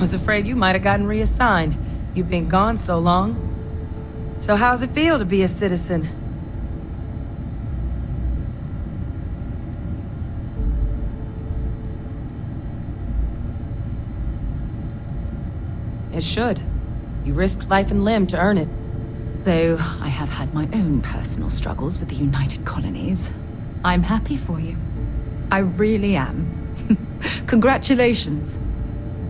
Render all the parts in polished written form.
Was afraid you might have gotten reassigned. You've been gone so long. So how's it feel to be a citizen? It should. You risked life and limb to earn it. Though I have had my own personal struggles with the United Colonies, I'm happy for you. I really am. Congratulations.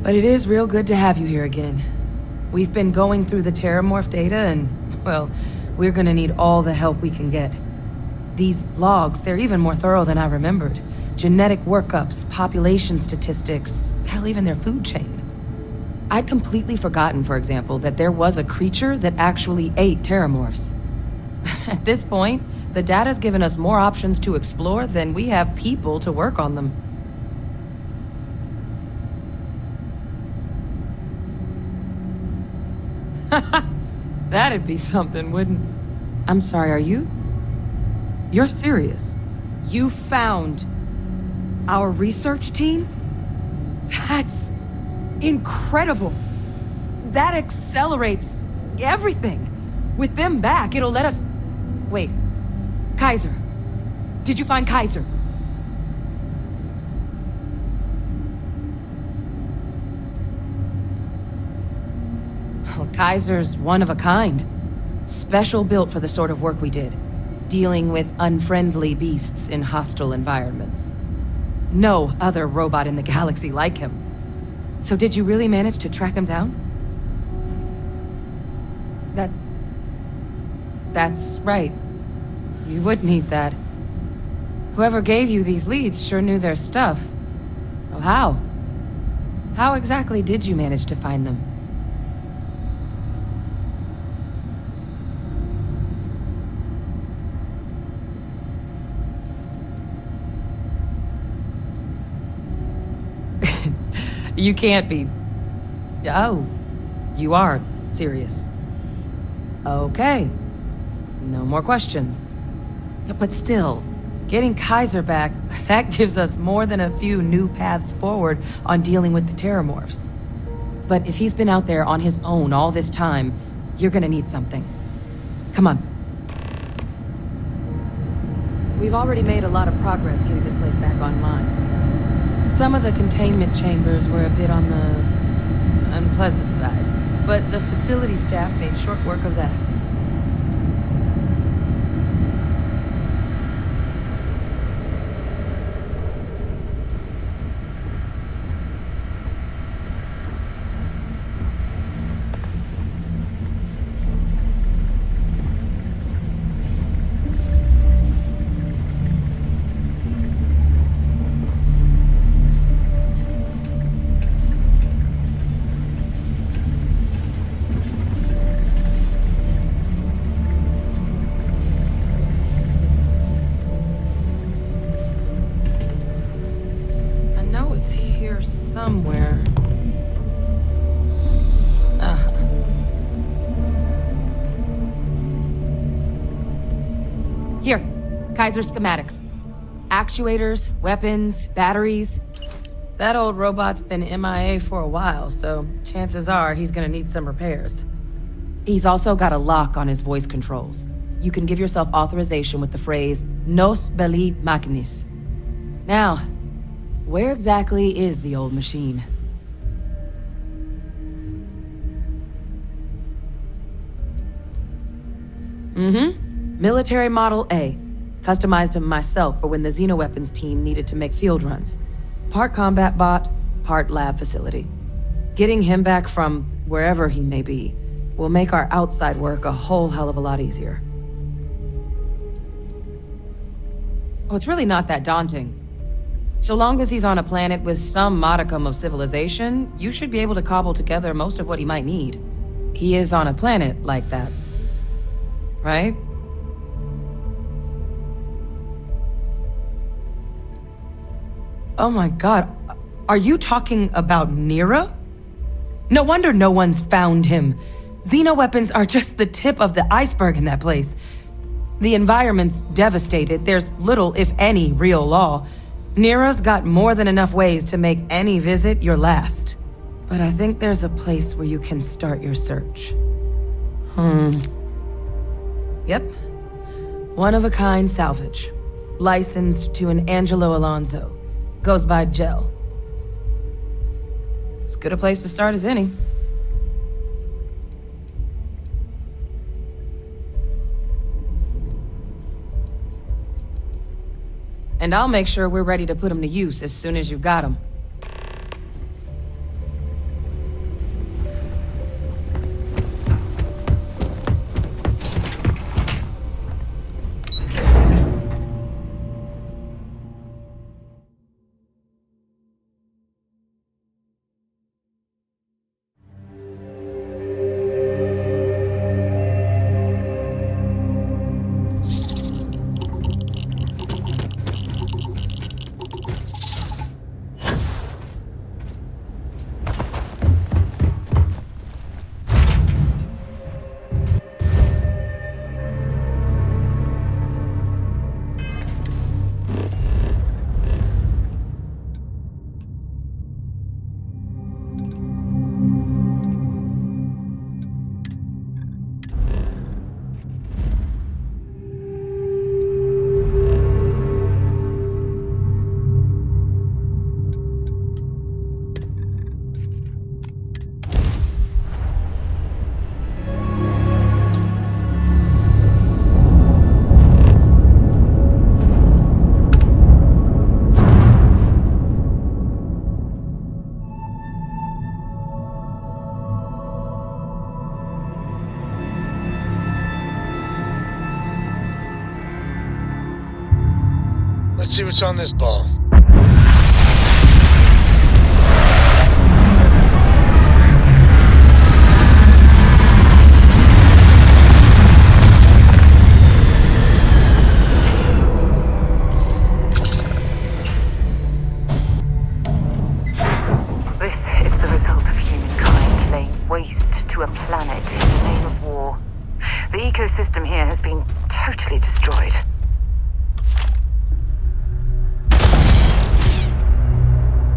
But it is real good to have you here again. We've been going through the Terramorph data and, well, we're gonna need all the help we can get. These logs, they're even more thorough than I remembered. Genetic workups, population statistics, hell, even their food chain. I'd completely forgotten, for example, that there was a creature that actually ate Terramorphs. At this point, the data's given us more options to explore than we have people to work on them. That'd be something, wouldn't... I'm sorry, are you? You're serious? You found our research team? That's incredible. That accelerates everything. With them back, it'll let us... Wait. Kaiser. Did you find Kaiser? Well, Kaiser's one of a kind. Special built for the sort of work we did. Dealing with unfriendly beasts in hostile environments. No other robot in the galaxy like him. So did you really manage to track him down? That's right. You would need that. Whoever gave you these leads sure knew their stuff. Well, how? How exactly did you manage to find them? You can't be... Oh, you are serious. Okay. No more questions. But still, getting Kaiser back, that gives us more than a few new paths forward on dealing with the Terramorphs. But if he's been out there on his own all this time, you're gonna need something. Come on. We've already made a lot of progress getting this place back online. Some of the containment chambers were a bit on the unpleasant side, but the facility staff made short work of that. Somewhere. Here, Kaiser schematics. Actuators, weapons, batteries. That old robot's been MIA for a while, so chances are he's gonna need some repairs. He's also got a lock on his voice controls. You can give yourself authorization with the phrase, Nos belli machinis. Now, where exactly is the old machine? Military Model A. Customized him myself for when the Xenoweapons team needed to make field runs. Part combat bot, part lab facility. Getting him back from wherever he may be will make our outside work a whole hell of a lot easier. Oh, it's really not that daunting. So long as he's on a planet with some modicum of civilization, you should be able to cobble together most of what he might need. He is on a planet like that. Right? Oh my god, are you talking about Nira? No wonder no one's found him. Xenoweapons are just the tip of the iceberg in that place. The environment's devastated, there's little, if any, real law. Nira's got more than enough ways to make any visit your last. but I think there's a place where you can start your search. Yep. One-of-a-kind salvage. Licensed to an Angelo Alonso. Goes by Gel. As good a place to start as any. And I'll make sure we're ready to put them to use as soon as you've got them. Let's see what's on this ball. This is the result of humankind laying waste to a planet in the name of war. The ecosystem here has been totally destroyed.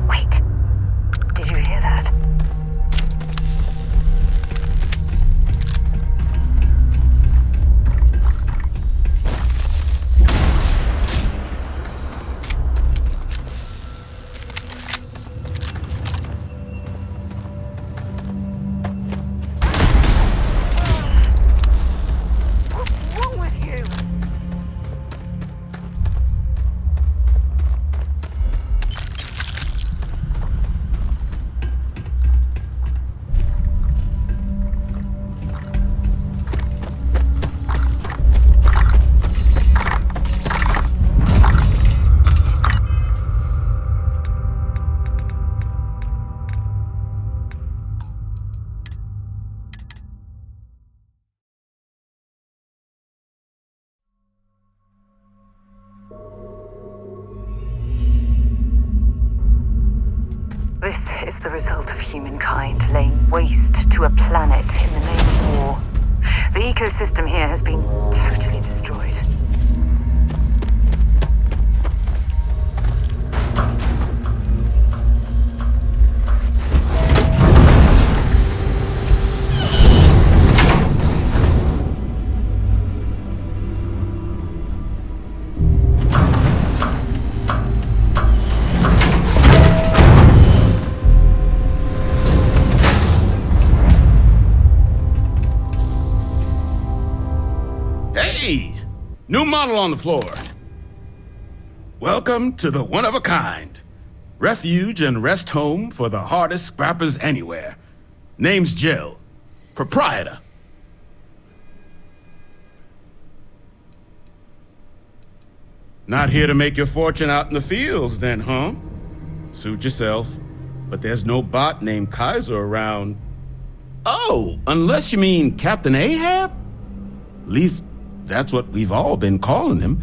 Wait. Did you hear that? What's wrong with you? This is the result of humankind laying waste to a planet in the name of war. The ecosystem here has been totally destroyed. Hey! New model on the floor. Welcome to the one-of-a-kind. Refuge and rest home for the hardest scrappers anywhere. Name's Jill. Proprietor. Not here to make your fortune out in the fields then, huh? Suit yourself. But there's no bot named Kaiser around. Oh, unless you mean Captain Ahab? At least that's what we've all been calling him.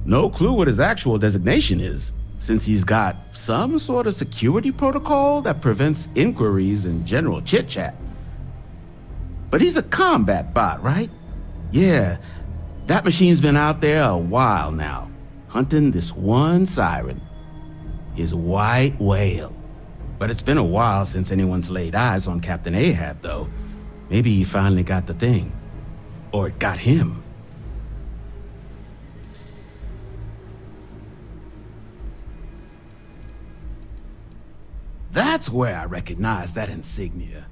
No clue what his actual designation is, since he's got some sort of security protocol that prevents inquiries and general chit-chat. But he's a combat bot, right? Yeah, that machine's been out there a while now, hunting this one siren, his white whale. But it's been a while since anyone's laid eyes on Captain Ahab, though. Maybe he finally got the thing. Or it got him. That's where I recognize that insignia.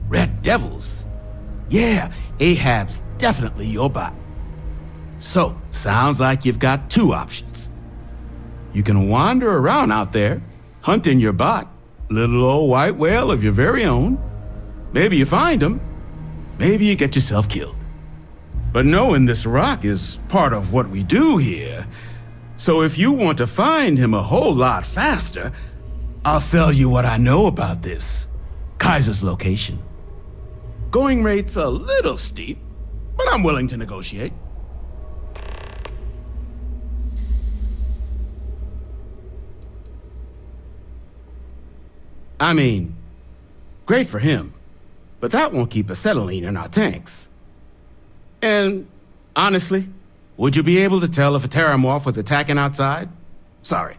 Red Devils. Yeah, Ahab's definitely your bot. So, sounds like you've got two options. You can wander around out there, hunting your bot, little old white whale of your very own. Maybe you find him, maybe you get yourself killed. But knowing this rock is part of what we do here. So if you want to find him a whole lot faster, I'll sell you what I know about this. Kaiser's location. Going rate's a little steep, but I'm willing to negotiate. I mean, great for him, but that won't keep acetylene in our tanks. And honestly, would you be able to tell if a terramorph was attacking outside? Sorry.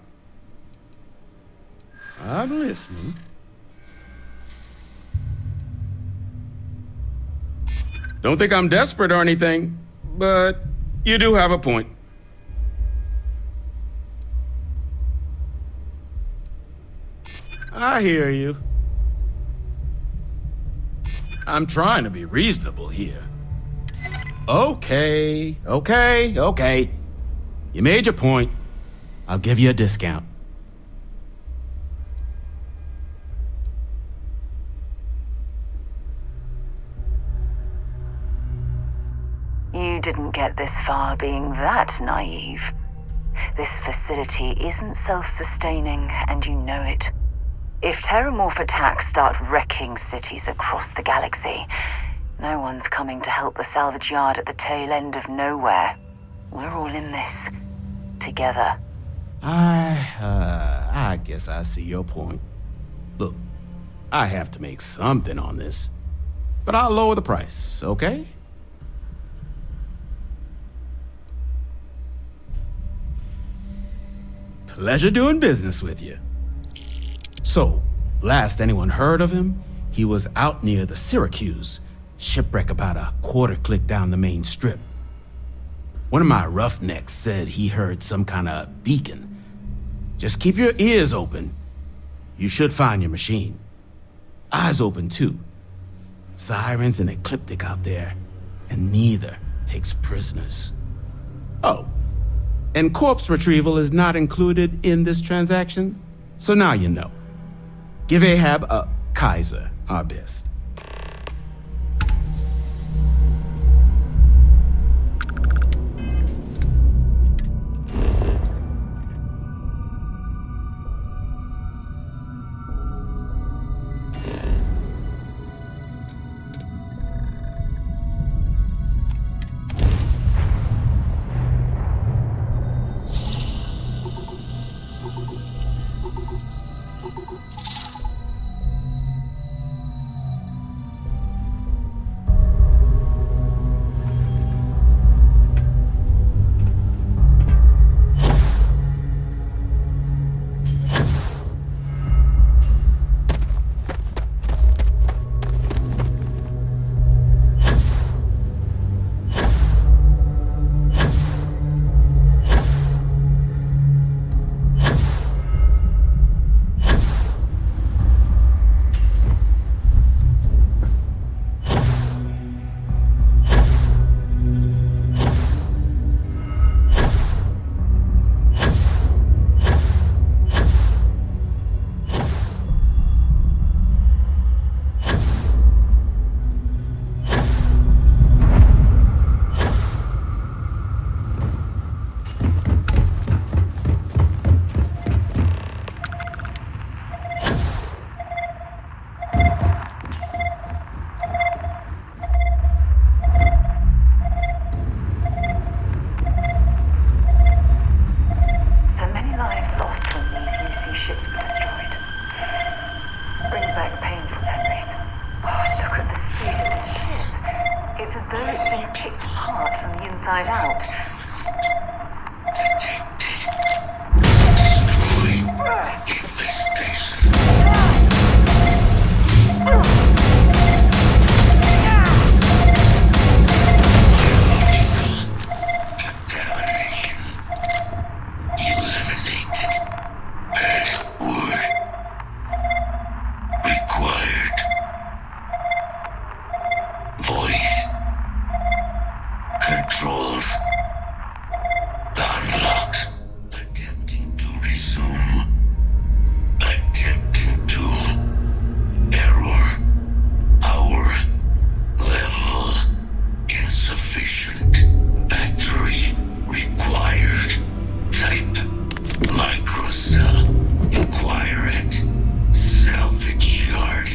I'm listening. Don't think I'm desperate or anything, but you do have a point. I hear you. I'm trying to be reasonable here. Okay. You made your point. I'll give you a discount. You didn't get this far being that naive. This facility isn't self-sustaining, and you know it. If terramorph attacks start wrecking cities across the galaxy, no one's coming to help the salvage yard at the tail end of nowhere. We're all in this. Together. I guess I see your point. Look, I have to make something on this. But I'll lower the price, okay? Pleasure doing business with you. So, last anyone heard of him, he was out near the Syracuse, shipwreck about a quarter-click down the main strip. One of my roughnecks said he heard some kind of beacon. Just keep your ears open. You should find your machine. Eyes open too. Sirens and ecliptic out there, and neither takes prisoners. Oh, and corpse retrieval is not included in this transaction, so now you know. Give Ahab Kaiser our best. Inside out. Destroy infestation. controls. Unlocked. Attempting to resume. Attempting to. Error. Power. Level. Insufficient. Battery. Required. Type. Microcell. Inquire at. Salvage yard.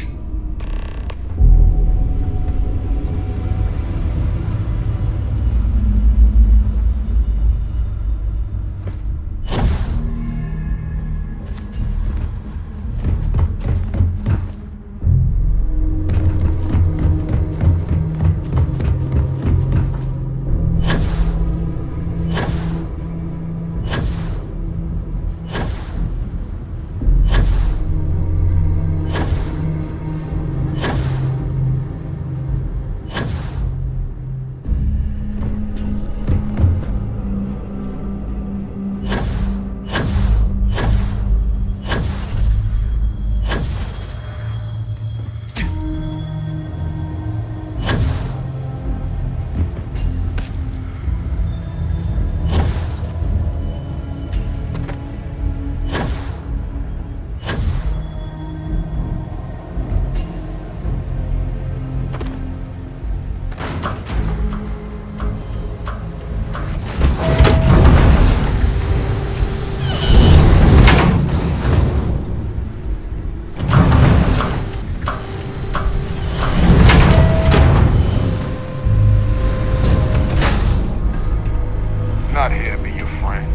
Not here to be your friend.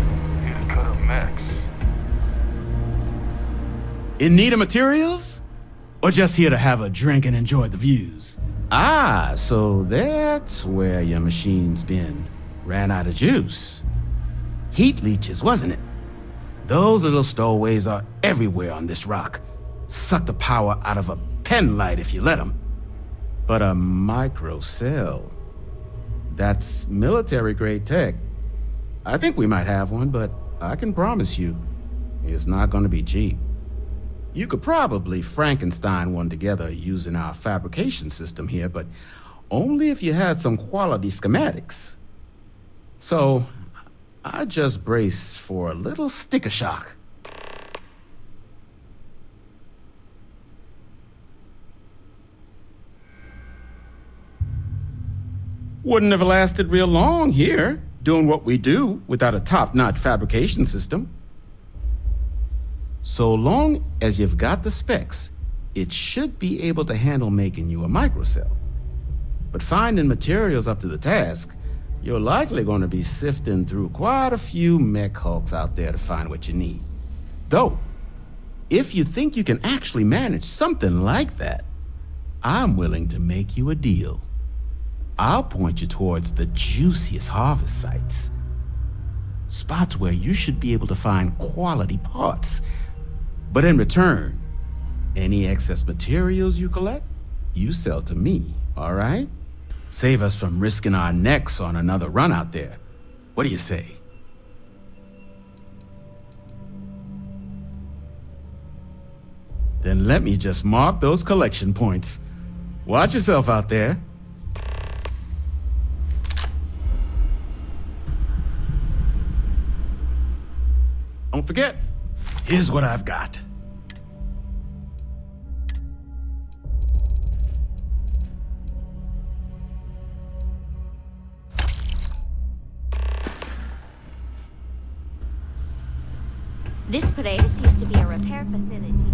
Here to cut up mechs. In need of materials? Or just here to have a drink and enjoy the views? Ah, so that's where your machine's been. Ran out of juice. Heat leeches, wasn't it? Those little stowaways are everywhere on this rock. Suck the power out of a pen light if you let them. But a microcell, that's military-grade tech. I think we might have one, but I can promise you, it's not going to be cheap. You could probably Frankenstein one together using our fabrication system here, but only if you had some quality schematics. So, I just brace for a little sticker shock. Wouldn't have lasted real long here, doing what we do without a top-notch fabrication system. So long as you've got the specs, it should be able to handle making you a microcell. But finding materials up to the task, you're likely going to be sifting through quite a few mech hulks out there to find what you need. Though, if you think you can actually manage something like that, I'm willing to make you a deal. I'll point you towards the juiciest harvest sites. Spots where you should be able to find quality parts. But in return, any excess materials you collect, you sell to me, all right? Save us from risking our necks on another run out there. What do you say? Then let me just mark those collection points. Watch yourself out there. Don't forget, here's what I've got. This place used to be a repair facility.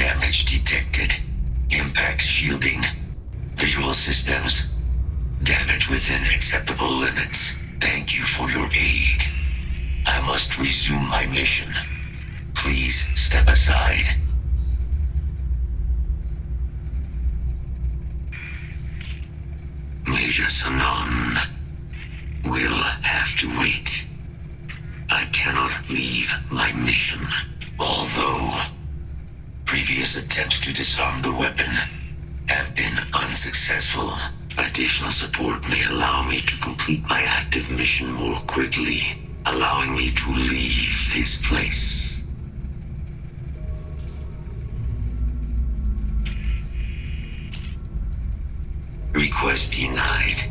Damage detected. Impact shielding. Visual systems. Damage within acceptable limits. Thank you for your aid. I must resume my mission. Please step aside. Major Sanon will have to wait. I cannot leave my mission, although previous attempts to disarm the weapon have been unsuccessful. Additional support may allow me to complete my active mission more quickly, allowing me to leave this place. Request denied.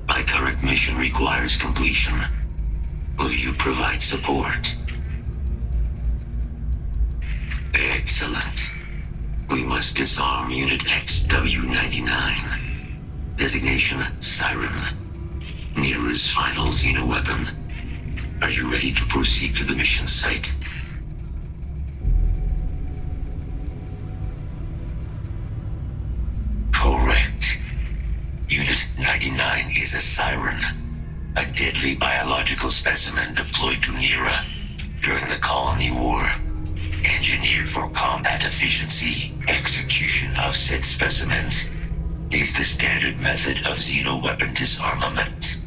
My current mission requires completion. Will you provide support? Excellent. We must disarm Unit XW-99. Designation Siren. Nearest final Xeno weapon. Are you ready to proceed to the mission site? Correct. Unit 99 is a Siren, a deadly biological specimen deployed to Nera during the Colony War. Engineered for combat efficiency, execution of said specimens is the standard method of Xeno weapon disarmament.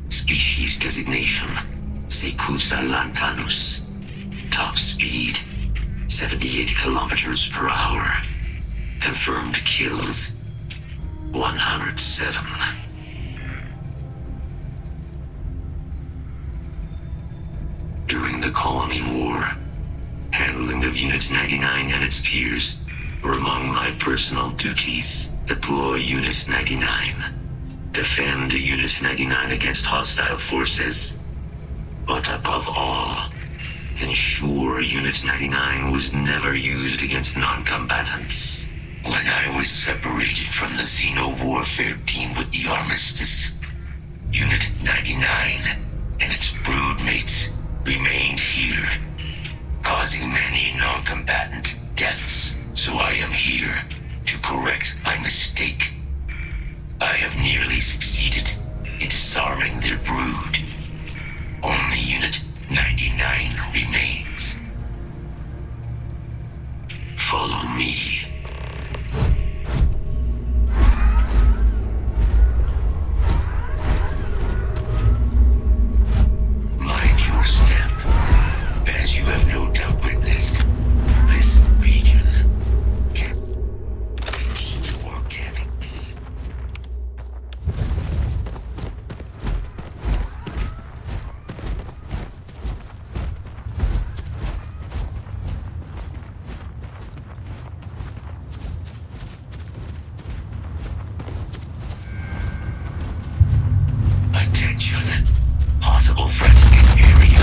Species designation, Secusa lantanus. Top speed, 78 kilometers per hour. Confirmed kills, 107. During the Colony War, handling of Unit 99 and its peers were among my personal duties. Deploy Unit 99. Defend Unit 99 against hostile forces. But above all, ensure Unit 99 was never used against non-combatants. When I was separated from the Xeno warfare team with the Armistice, Unit 99 and its broodmates remained here, causing many non-combatant deaths. So I am here to correct my mistake. I have nearly succeeded in disarming their brood. Only Unit 99 remains. Follow me. Mind your step. As you have no doubt witnessed, this region can lead to organics. Attention. Possible threats in area.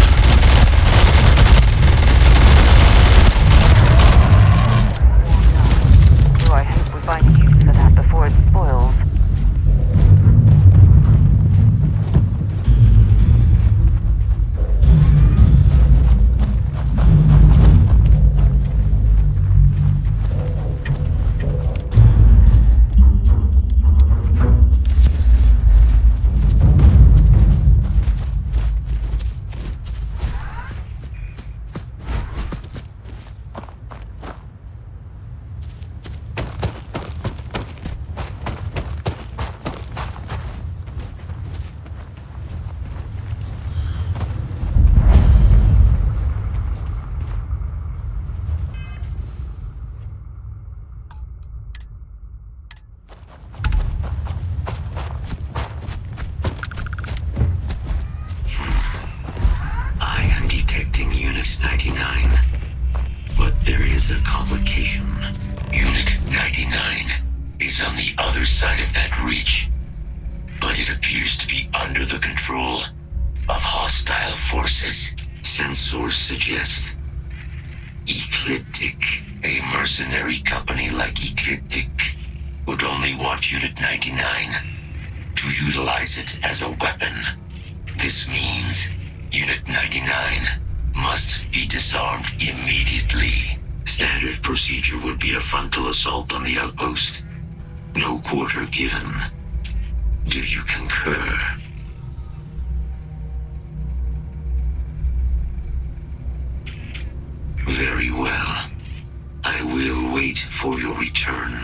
I hope we find a use for that before it spoils. I am detecting Unit 99, but there is a complication. Unit 99 is on the other side of that reach, but it appears to be under the control of hostile forces. Sensors suggest Ecliptic, a mercenary company like Ecliptic, would only want Unit 99 to utilize it as a weapon. This means Unit 99 must be disarmed immediately. Standard procedure would be a frontal assault on the outpost. No quarter given. Do you concur? Very well. I will wait for your return.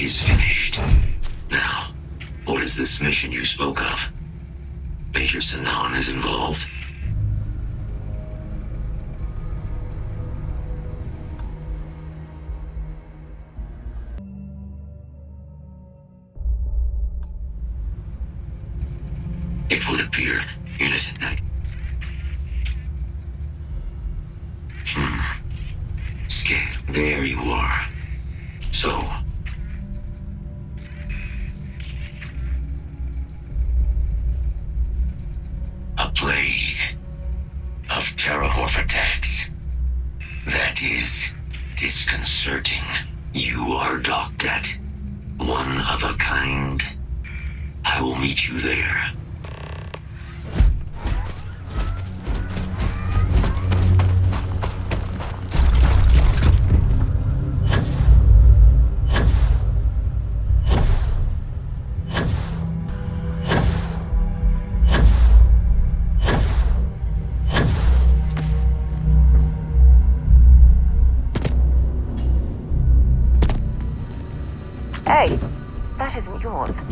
is finished. Now, what is this mission you spoke of? Major Sinan is involved? It would appear Unit 9. Scan. There you are. So... a plague of terramorph attacks. That is disconcerting. You are docked at one of a kind. I will meet you there. Hey, that isn't yours.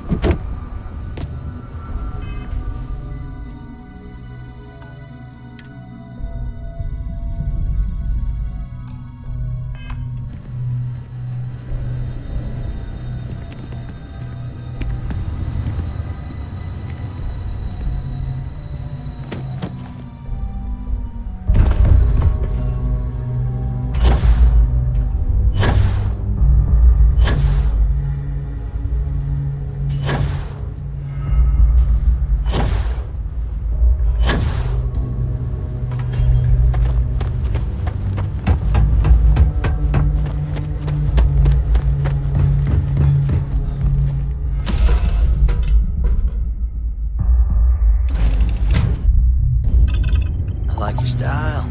Style.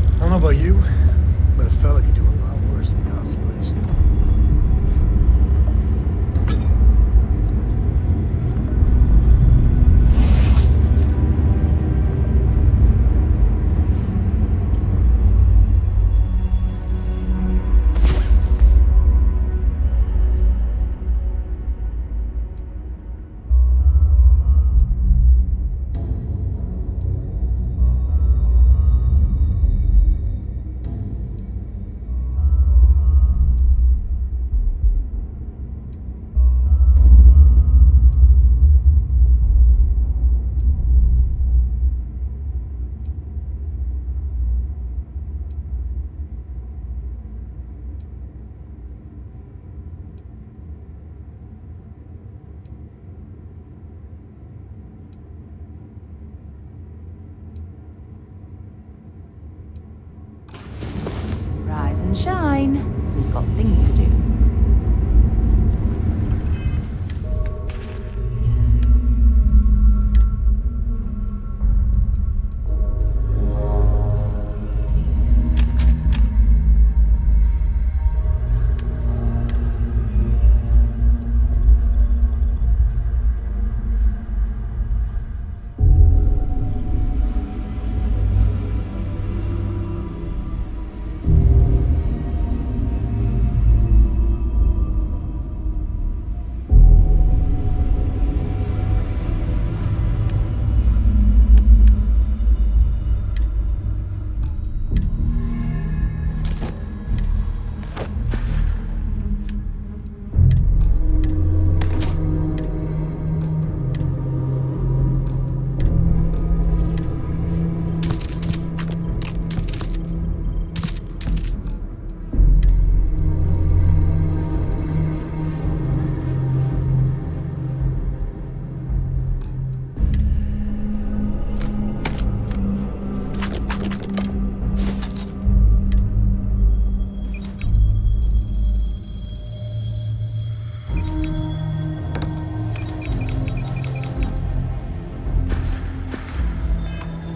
I don't know about you, but a fella could do a lot worse than constellation. Rise and shine. We've got things to do.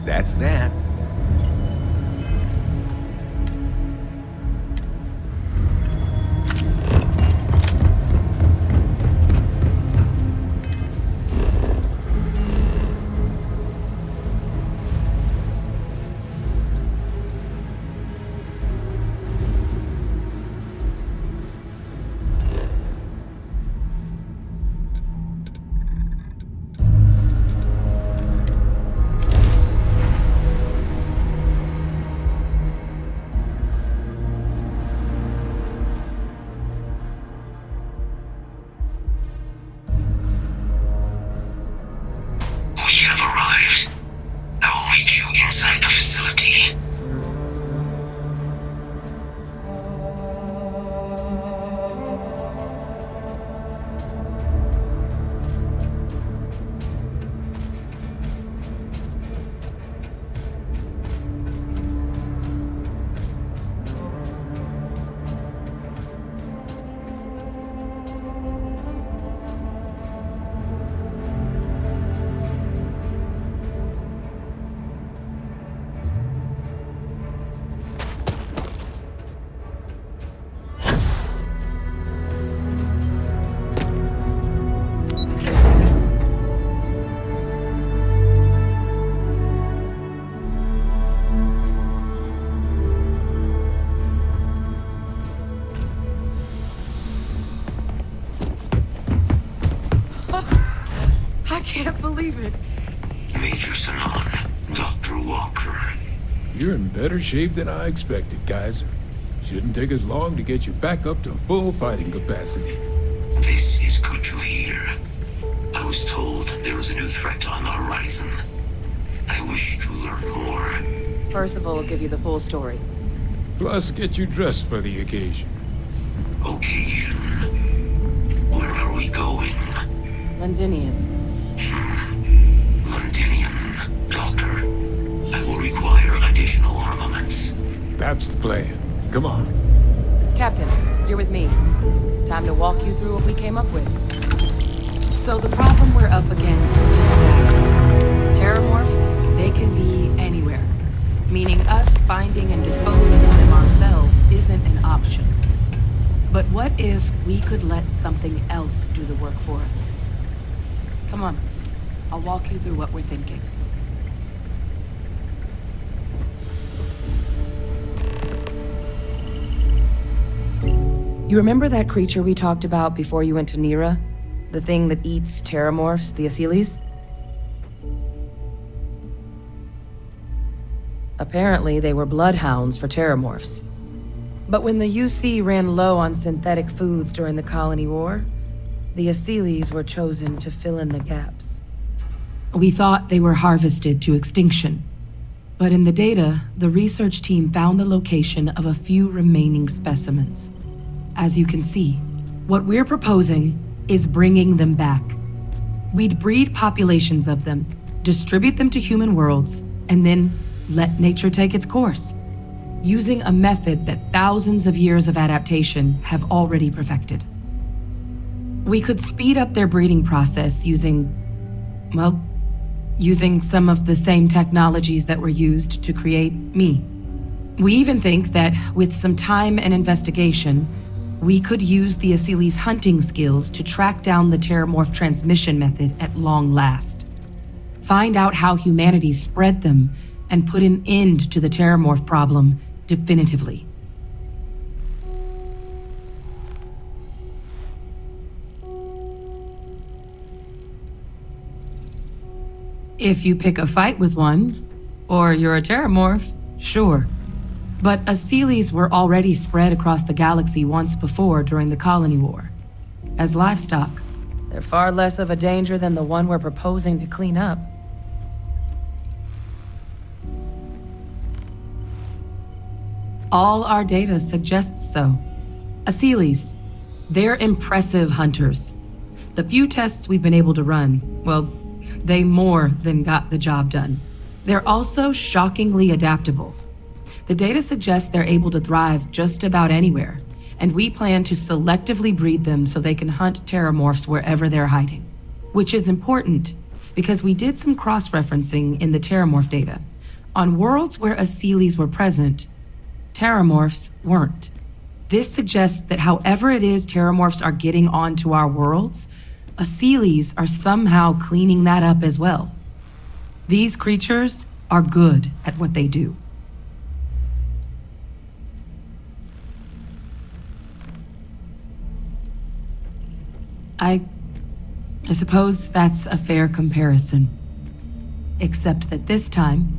That's that. can't believe it. Major Sanon, Dr. Walker. You're in better shape than I expected, Kaiser. Shouldn't take us long to get you back up to full fighting capacity. This is good to hear. I was told there was a new threat on the horizon. I wish to learn more. Percival will give you the full story. Plus, get you dressed for the occasion. Occasion? Where are we going? Londinium. Londinium, Doctor. I will require additional armaments. That's the plan. Come on. Captain, you're with me. Time to walk you through what we came up with. So the problem we're up against is vast. Terramorphs, they can be anywhere. Meaning us finding and disposing of them ourselves isn't an option. But what if we could let something else do the work for us? Come on, I'll walk you through what we're thinking. You remember that creature we talked about before you went to Nira? The thing that eats terramorphs, the Asylees? Apparently, they were bloodhounds for terramorphs. But when the UC ran low on synthetic foods during the Colony War, the Asylees were chosen to fill in the gaps. We thought they were harvested to extinction. But in the data, the research team found the location of a few remaining specimens. As you can see, what we're proposing is bringing them back. We'd breed populations of them, distribute them to human worlds, and then let nature take its course, using a method that thousands of years of adaptation have already perfected. We could speed up their breeding process using some of the same technologies that were used to create me. We even think that with some time and investigation, we could use the Asylees' hunting skills to track down the terramorph transmission method at long last. Find out how humanity spread them and put an end to the terramorph problem definitively. If you pick a fight with one, or you're a terramorph, sure. But Asylees were already spread across the galaxy once before during the Colony War. As livestock, they're far less of a danger than the one we're proposing to clean up. All our data suggests so. Asylees, they're impressive hunters. The few tests we've been able to run, well, they more than got the job done. They're also shockingly adaptable. The data suggests they're able to thrive just about anywhere, and we plan to selectively breed them so they can hunt terramorphs wherever they're hiding. Which is important, because we did some cross-referencing in the terramorph data. On worlds where Asylees were present, terramorphs weren't. This suggests that however it is terramorphs are getting onto our worlds, Asylees are somehow cleaning that up as well. These creatures are good at what they do. I suppose that's a fair comparison. Except that this time,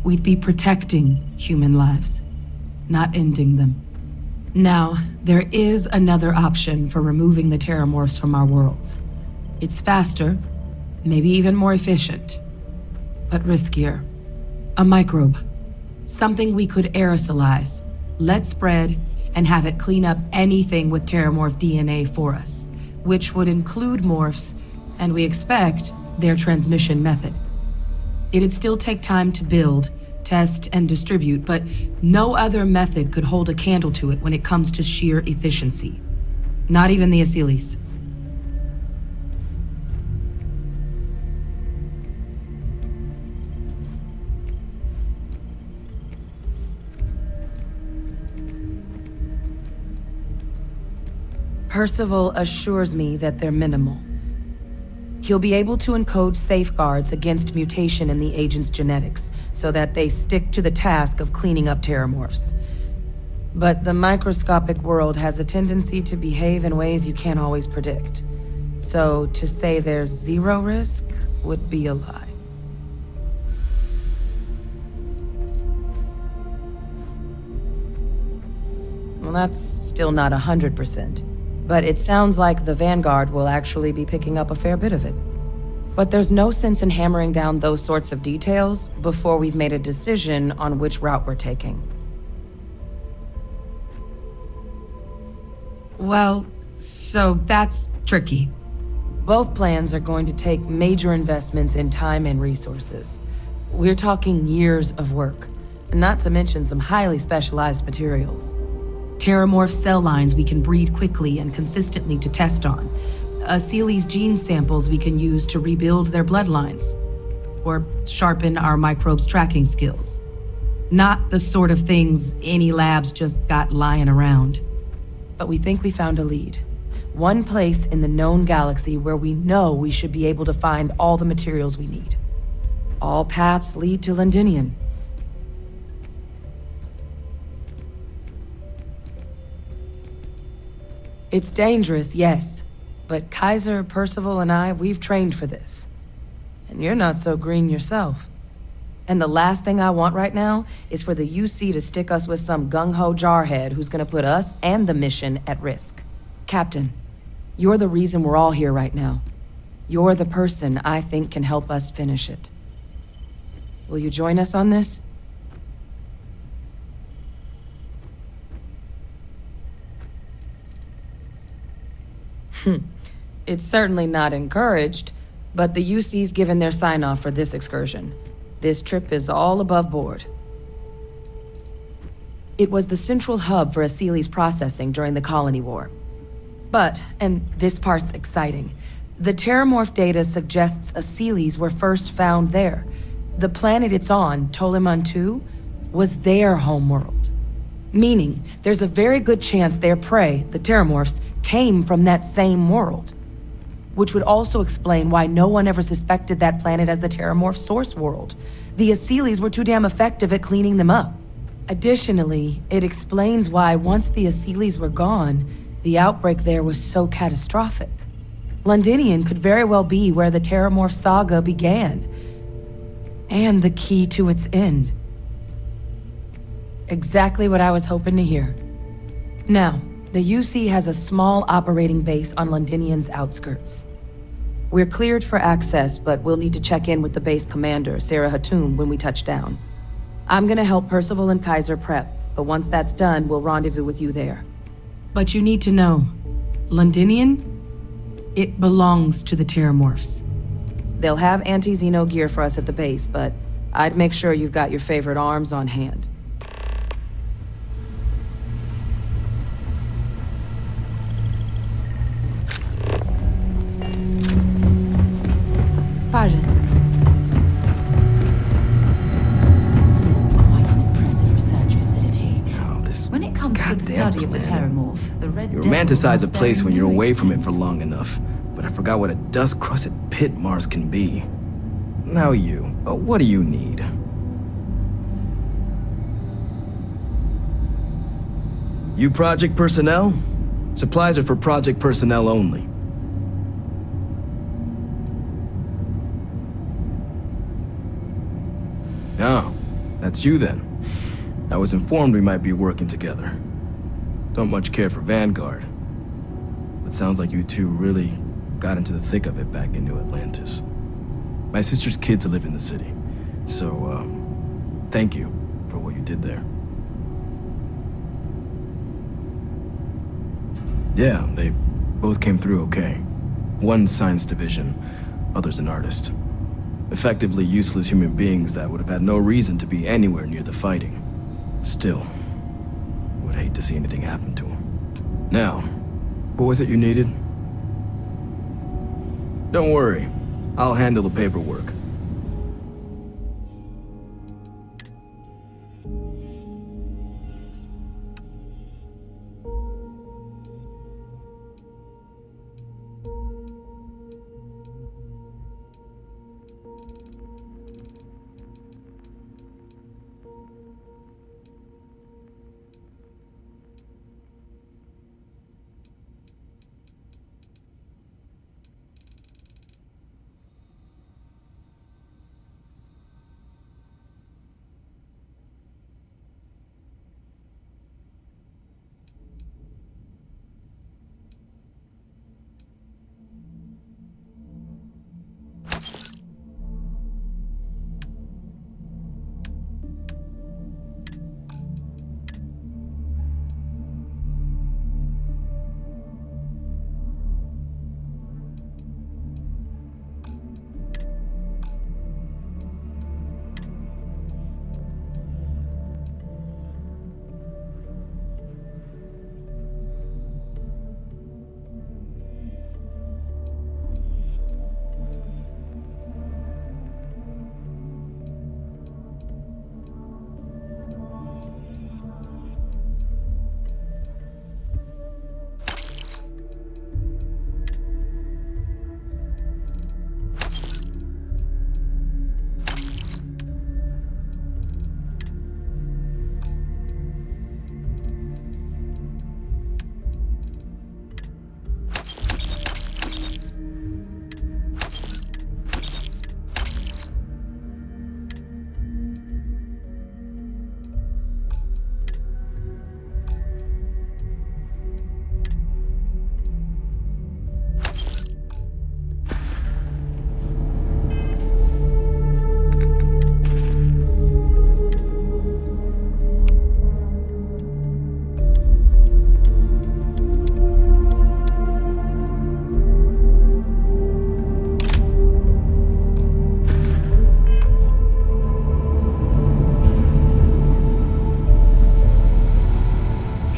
we'd be protecting human lives, not ending them. Now, there is another option for removing the terramorphs from our worlds. It's faster, maybe even more efficient, but riskier. A microbe. Something we could aerosolize, let spread, and have it clean up anything with terramorph DNA for us, which would include morphs, and we expect their transmission method. It'd still take time to build, test, and distribute, but no other method could hold a candle to it when it comes to sheer efficiency. Not even the Asylees. Percival assures me that they're minimal. He'll be able to encode safeguards against mutation in the agent's genetics, so that they stick to the task of cleaning up terramorphs. But the microscopic world has a tendency to behave in ways you can't always predict. So to say there's zero risk would be a lie. Well, that's still not 100%. But it sounds like the Vanguard will actually be picking up a fair bit of it. But there's no sense in hammering down those sorts of details before we've made a decision on which route we're taking. Well, so that's tricky. Both plans are going to take major investments in time and resources. We're talking years of work, not to mention some highly specialized materials. Terramorph cell lines we can breed quickly and consistently to test on. Seeley's gene samples we can use to rebuild their bloodlines. Or sharpen our microbes tracking skills. Not the sort of things any labs just got lying around. But we think we found a lead. One place in the known galaxy where we know we should be able to find all the materials we need. All paths lead to Londinian. It's dangerous, yes. But Kaiser, Percival, and I, we've trained for this. And you're not so green yourself. And the last thing I want right now is for the UC to stick us with some gung-ho jarhead who's gonna put us and the mission at risk. Captain, you're the reason we're all here right now. You're the person I think can help us finish it. Will you join us on this? It's certainly not encouraged, but the UC's given their sign-off for this excursion. This trip is all above board. It was the central hub for Asili's processing during the Colony War. But, and this part's exciting, the Terramorph data suggests Asili's were first found there. The planet it's on, Toliman II, was their homeworld. Meaning, there's a very good chance their prey, the Terramorphs, came from that same world. Which would also explain why no one ever suspected that planet as the Terramorph source world. The Asilis were too damn effective at cleaning them up. Additionally, it explains why once the Asilis were gone, the outbreak there was so catastrophic. Londinian could very well be where the Terramorph saga began. And the key to its end. Exactly what I was hoping to hear. Now, the UC has a small operating base on Londinian's outskirts. We're cleared for access, but we'll need to check in with the base commander, Sarah Hatoum, when we touch down. I'm gonna help Percival and Kaiser prep, but once that's done, we'll rendezvous with you there. But you need to know, Londinian, it belongs to the Terramorphs. They'll have anti-Xeno gear for us at the base, but I'd make sure you've got your favorite arms on hand. Pardon. This is quite an impressive research facility. Oh, this When it comes to the study of the Terramorph, the Red You Devil romanticize has a place very when you're no away from it for expense. long enough, but I forgot what a dust-crusted pit Mars can be. Now what do you need? You project personnel? Supplies are for project personnel only. Oh, that's you then. I was informed we might be working together. Don't much care for Vanguard. But sounds like you two really got into the thick of it back in New Atlantis. My sister's kids live in the city, so, thank you for what you did there. Yeah, they both came through okay. One science division, other's an artist. Effectively useless human beings that would have had no reason to be anywhere near the fighting. Still, would hate to see anything happen to them. Now, what was it you needed? Don't worry, I'll handle the paperwork.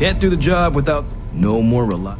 Can't do the job without no more rely.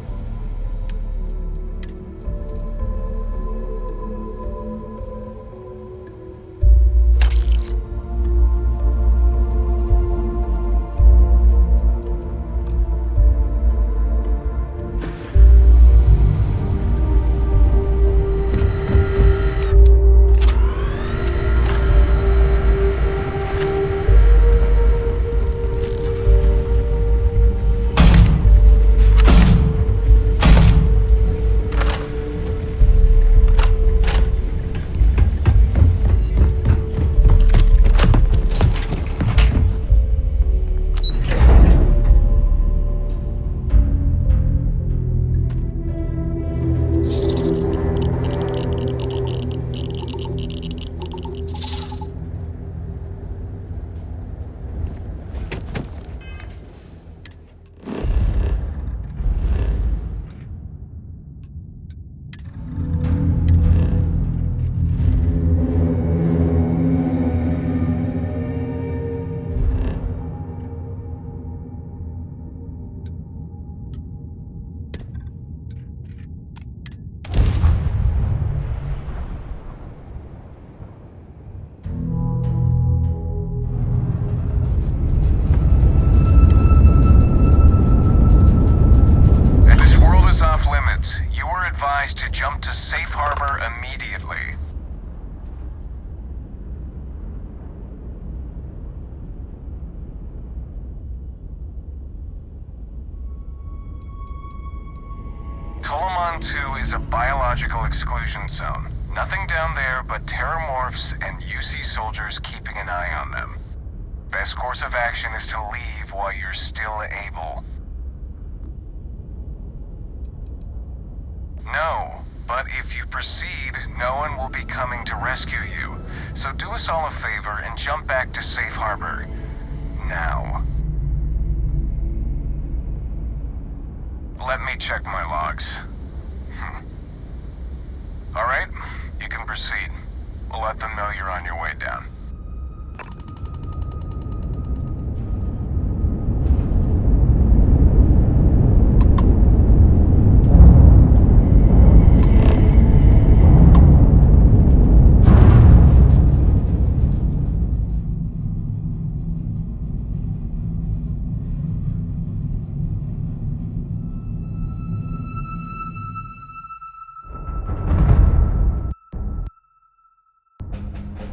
To jump to safe harbor immediately. Tolomon 2 is a biological exclusion zone. Nothing down there but terramorphs and UC soldiers keeping an eye on them. Best course of action is to leave while you're still able. No, but if you proceed, no one will be coming to rescue you. So do us all a favor and jump back to safe harbor. Now. Let me check my logs. Alright, you can proceed. We'll let them know you're on your way down.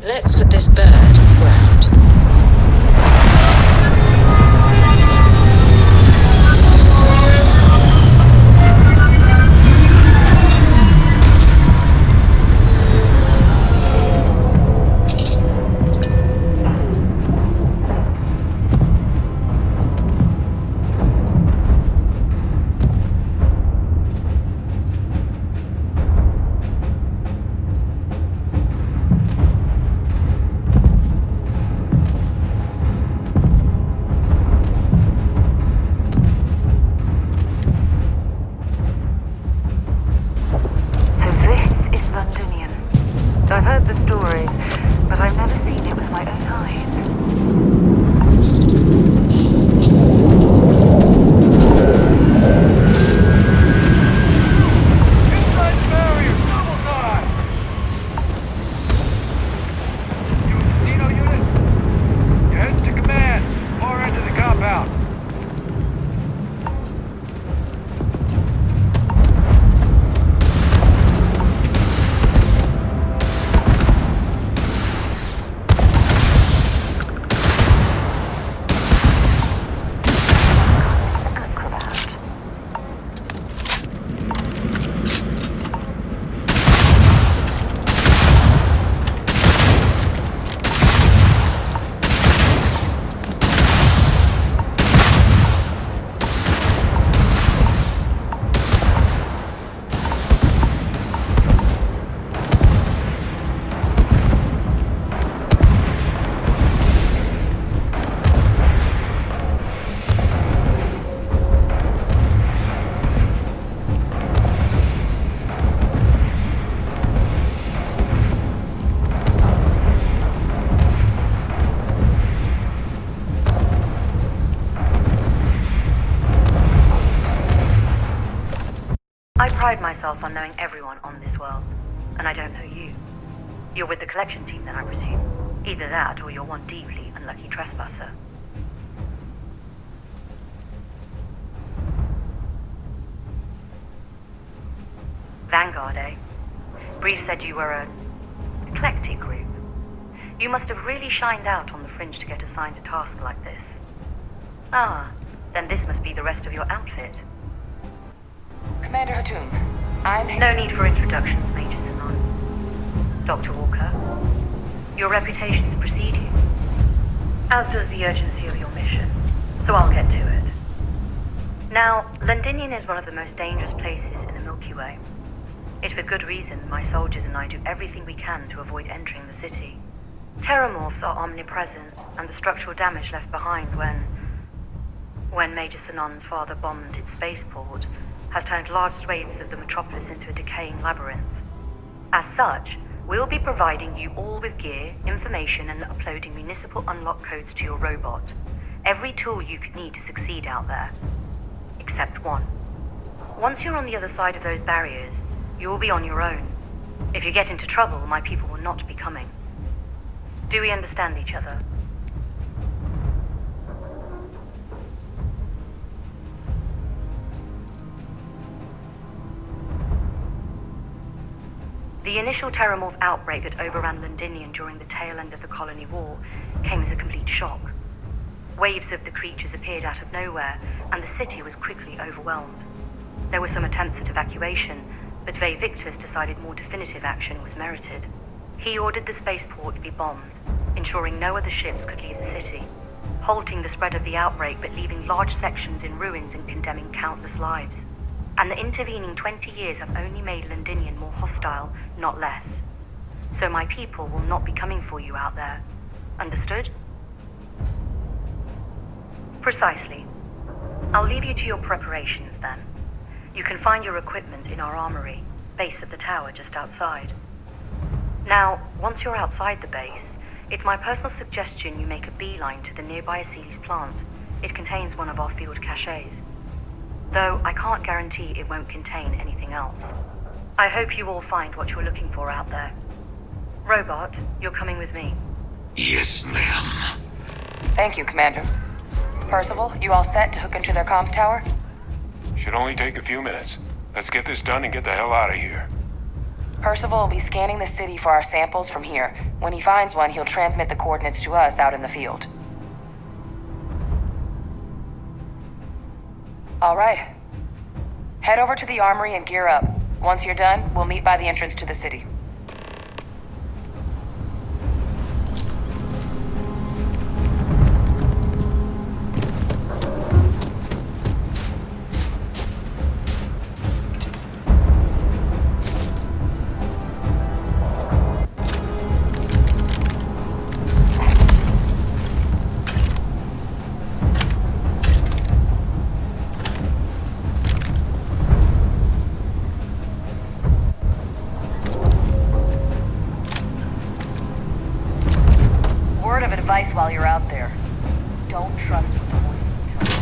Let's put this bird on the ground. yourself on knowing everyone on this world, and I don't know you. You're with the collection team then, I presume. Either that, or you're one deeply unlucky trespasser. Vanguard, eh? Brief said you were an eclectic group. You must have really shined out on the fringe to get assigned a task like this. Ah, then this must be the rest of your outfit. Commander Hatum, I'm... No need for introductions, Major Sanon. Dr. Walker, your reputations precede you, as does the urgency of your mission, so I'll get to it. Now, Londinian is one of the most dangerous places in the Milky Way. It's with good reason my soldiers and I do everything we can to avoid entering the city. Terramorphs are omnipresent, and the structural damage left behind when Major Sanon's father bombed its spaceport has turned large swathes of the metropolis into a decaying labyrinth. As such, we'll be providing you all with gear, information, and uploading municipal unlock codes to your robot. Every tool you could need to succeed out there. Except one. Once you're on the other side of those barriers, you will be on your own. If you get into trouble, my people will not be coming. Do we understand each other? The initial Terramorph outbreak that overran Londinian during the tail end of the Colony War came as a complete shock. Waves of the creatures appeared out of nowhere, and the city was quickly overwhelmed. There were some attempts at evacuation, but vfio-pci decided more definitive action was merited. He ordered the spaceport to be bombed, ensuring no other ships could leave the city, halting the spread of the outbreak but leaving large sections in ruins and condemning countless lives. And the intervening 20 years have only made Londinian more hostile, not less. So my people will not be coming for you out there. Understood? Precisely. I'll leave you to your preparations then. You can find your equipment in our armory, base of the tower just outside. Now, once you're outside the base, it's my personal suggestion you make a beeline to the nearby Aceles plant. It contains one of our field caches. Though I can't guarantee it won't contain anything else. I hope you all find what you're looking for out there. Robot, you're coming with me. Yes, ma'am. Thank you, Commander. Percival, you all set to hook into their comms tower? Should only take a few minutes. Let's get this done and get the hell out of here. Percival will be scanning the city for our samples from here. When he finds one, he'll transmit the coordinates to us out in the field. All right. Head over to the armory and gear up. Once you're done, we'll meet by the entrance to the city. Advice while you're out there. Don't trust what the voices tell you.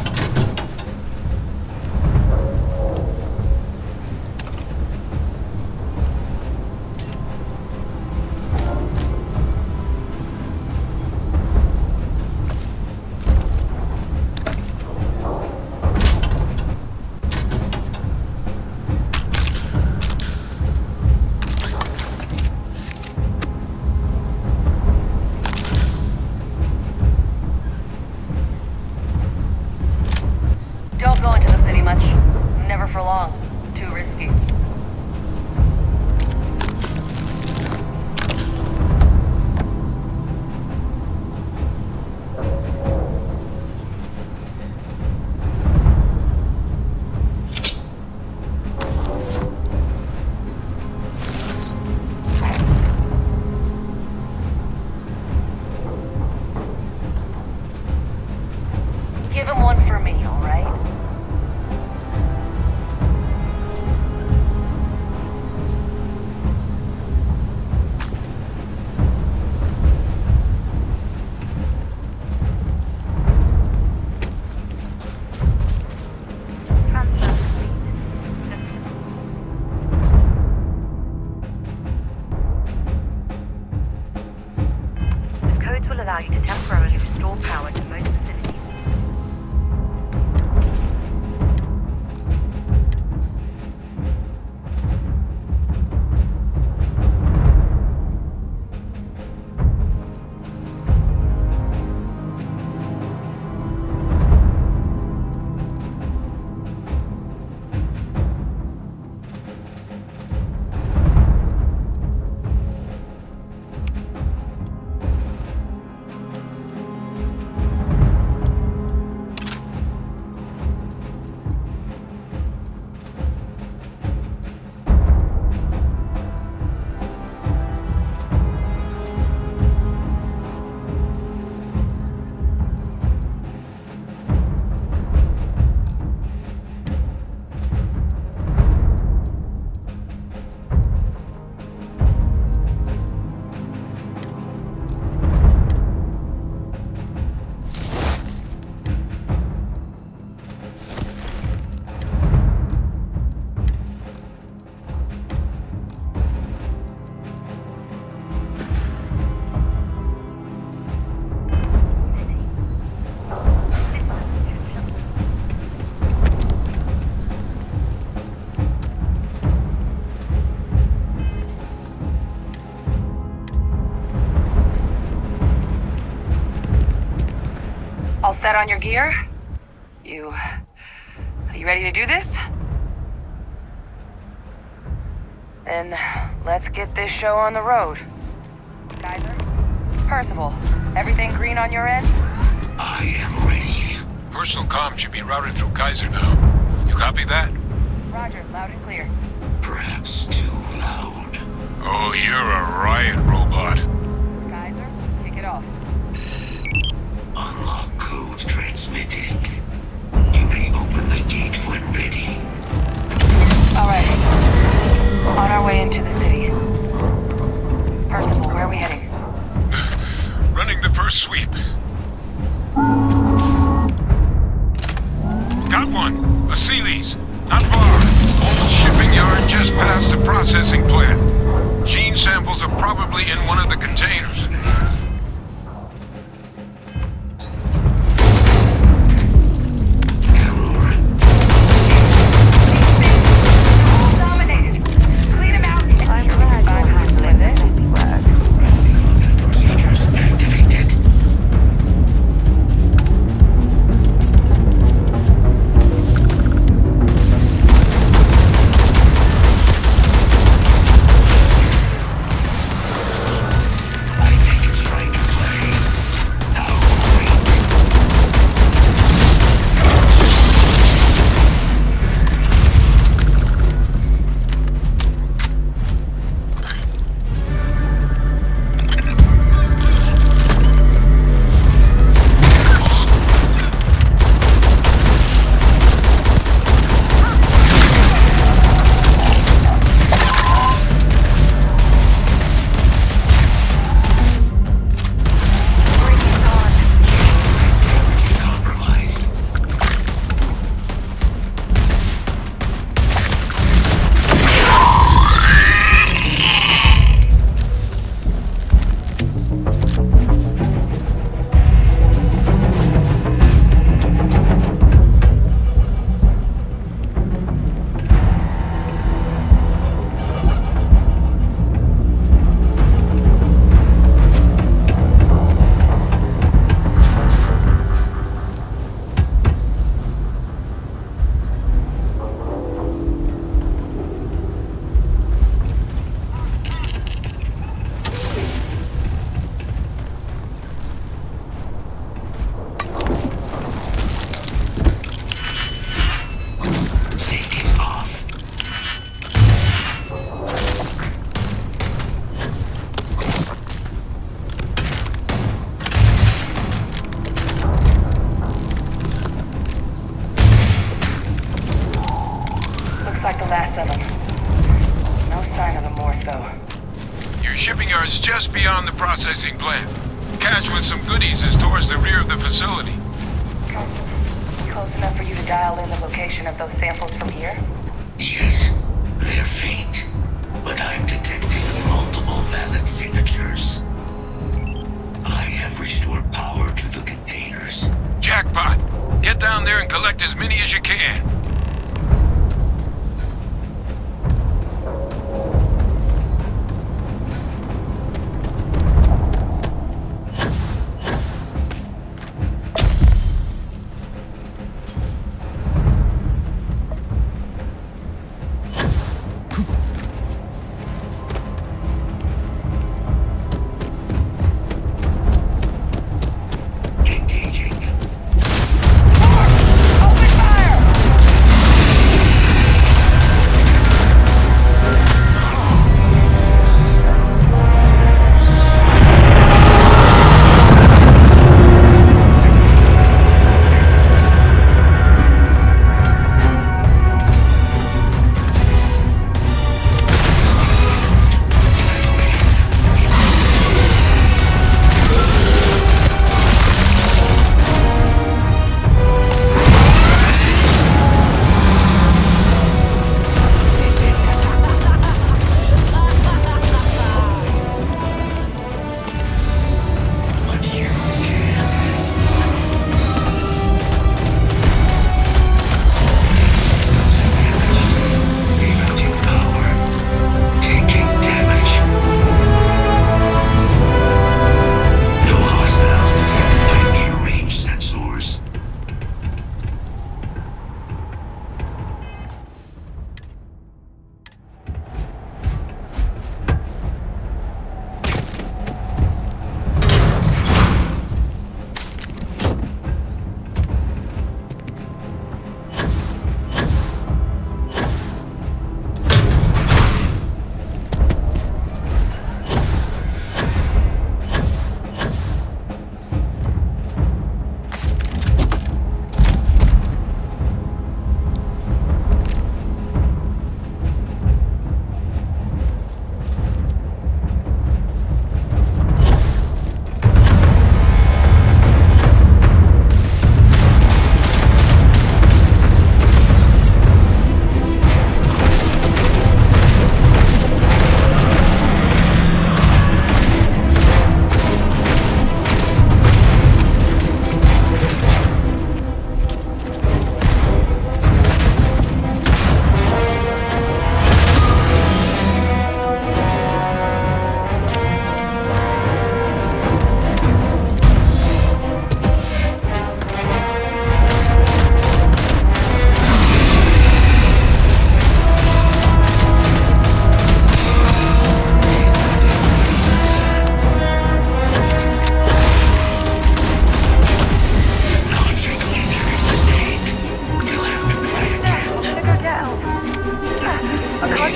allow you to temporarily restore power to most facilities. All set on your gear? Are you ready to do this? Then let's get this show on the road. Kaiser? Percival, everything green on your end? I am ready. Personal comm should be routed through Kaiser now. You copy that? Roger, loud and clear. Perhaps too loud. Oh, you're a riot robot. Kaiser, kick it off. Unlock code transmitted. You may open the gate when ready. Alright. On our way into the city. Percival, where are we heading? Running the first sweep. Got one. A Sealy's. Not far. Old shipping yard just past the processing plant. Gene samples are probably in one of the containers. like the last of them. No sign of them more, though. Your shipping yard's just beyond the processing plant. Cache with some goodies is towards the rear of the facility. Close enough for you to dial in the location of those samples from here? Yes, they're faint, but I'm detecting multiple valid signatures. I have restored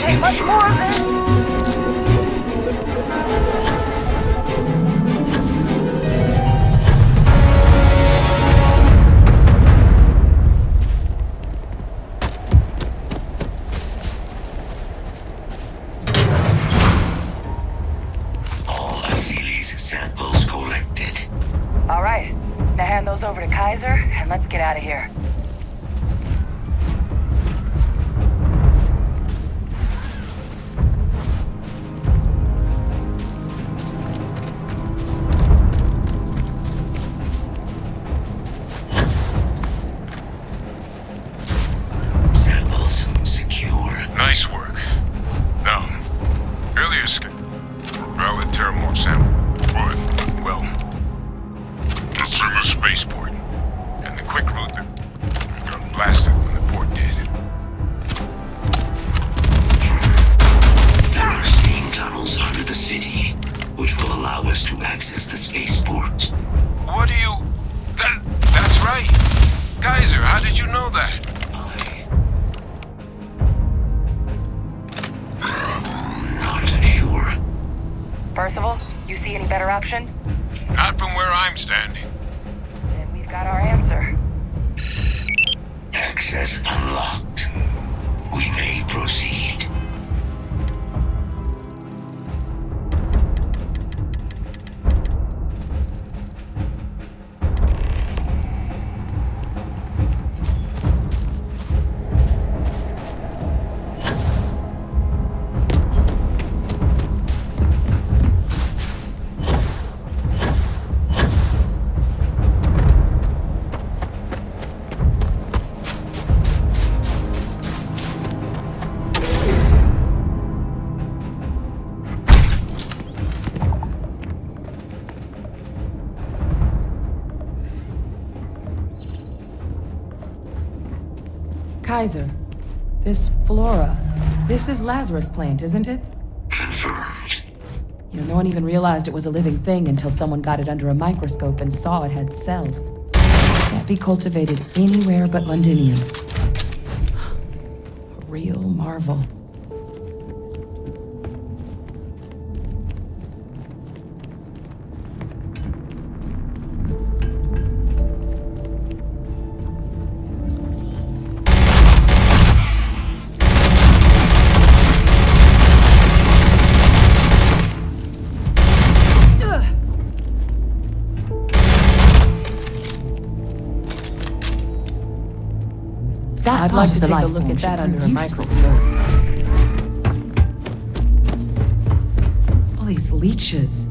take much more of this. Samples collected. All right, now hand those over to Kaiser, and let's get out of here. Samples secure. Nice work. Now, earlier valid Terramorph sample. Well, it's in the spaceport, and the quick route that got blasted when the port did. There are steam tunnels under the city, which will allow us to access the spaceport. What do you... That's right. Kaiser, how did you know that? Not sure. Percival, you see any better option? Not from where I'm standing. Then we've got our answer. Access unlocked. We may proceed. Kaiser, this flora, this is Lazarus plant, isn't it? Confirmed. You know, no one even realized it was a living thing until someone got it under a microscope and saw it had cells. Can't be cultivated anywhere but Londinium. A real marvel. I'd like to take a look at that under a microscope. All these leeches.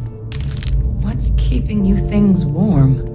What's keeping you things warm?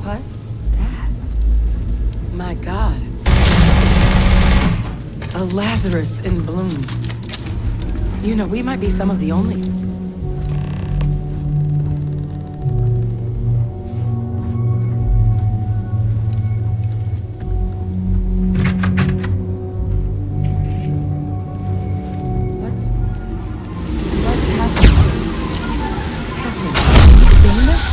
What's that? My God. A Lazarus in bloom. You know, we might be some of the only... What's happening? Captain, are you seeing this?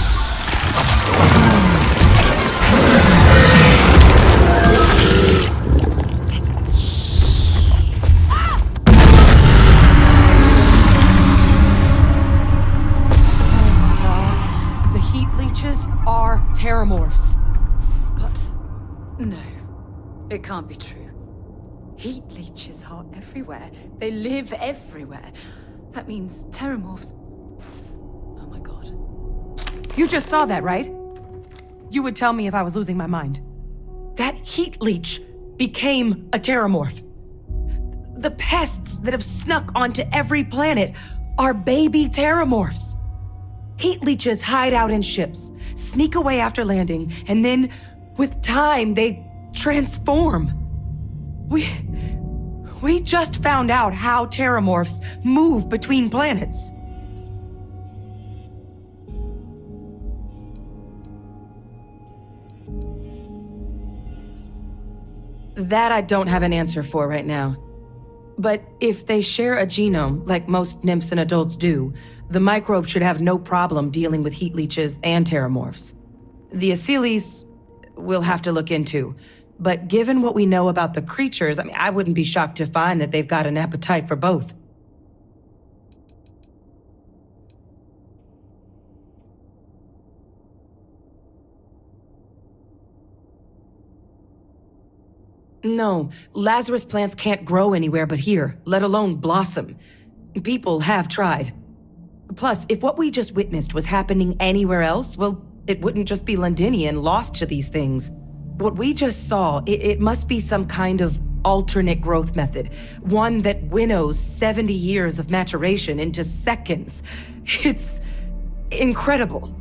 Are terramorphs. What? No. It can't be true. Heat leeches are everywhere. They live everywhere. That means terramorphs... Oh my God. You just saw that, right? You would tell me if I was losing my mind. That heat leech became a terramorph. The pests that have snuck onto every planet are baby terramorphs. Heat leeches hide out in ships, sneak away after landing, and then, with time, they transform. We just found out how terramorphs move between planets. That I don't have an answer for right now. But if they share a genome, like most nymphs and adults do, the microbe should have no problem dealing with heat leeches and terramorphs. The aciles we'll have to look into. But given what we know about the creatures, I wouldn't be shocked to find that they've got an appetite for both. No, Lazarus plants can't grow anywhere but here, let alone blossom. People have tried. Plus, if what we just witnessed was happening anywhere else, well, it wouldn't just be Londinian lost to these things. What we just saw, it must be some kind of alternate growth method. One that winnows 70 years of maturation into seconds. It's incredible.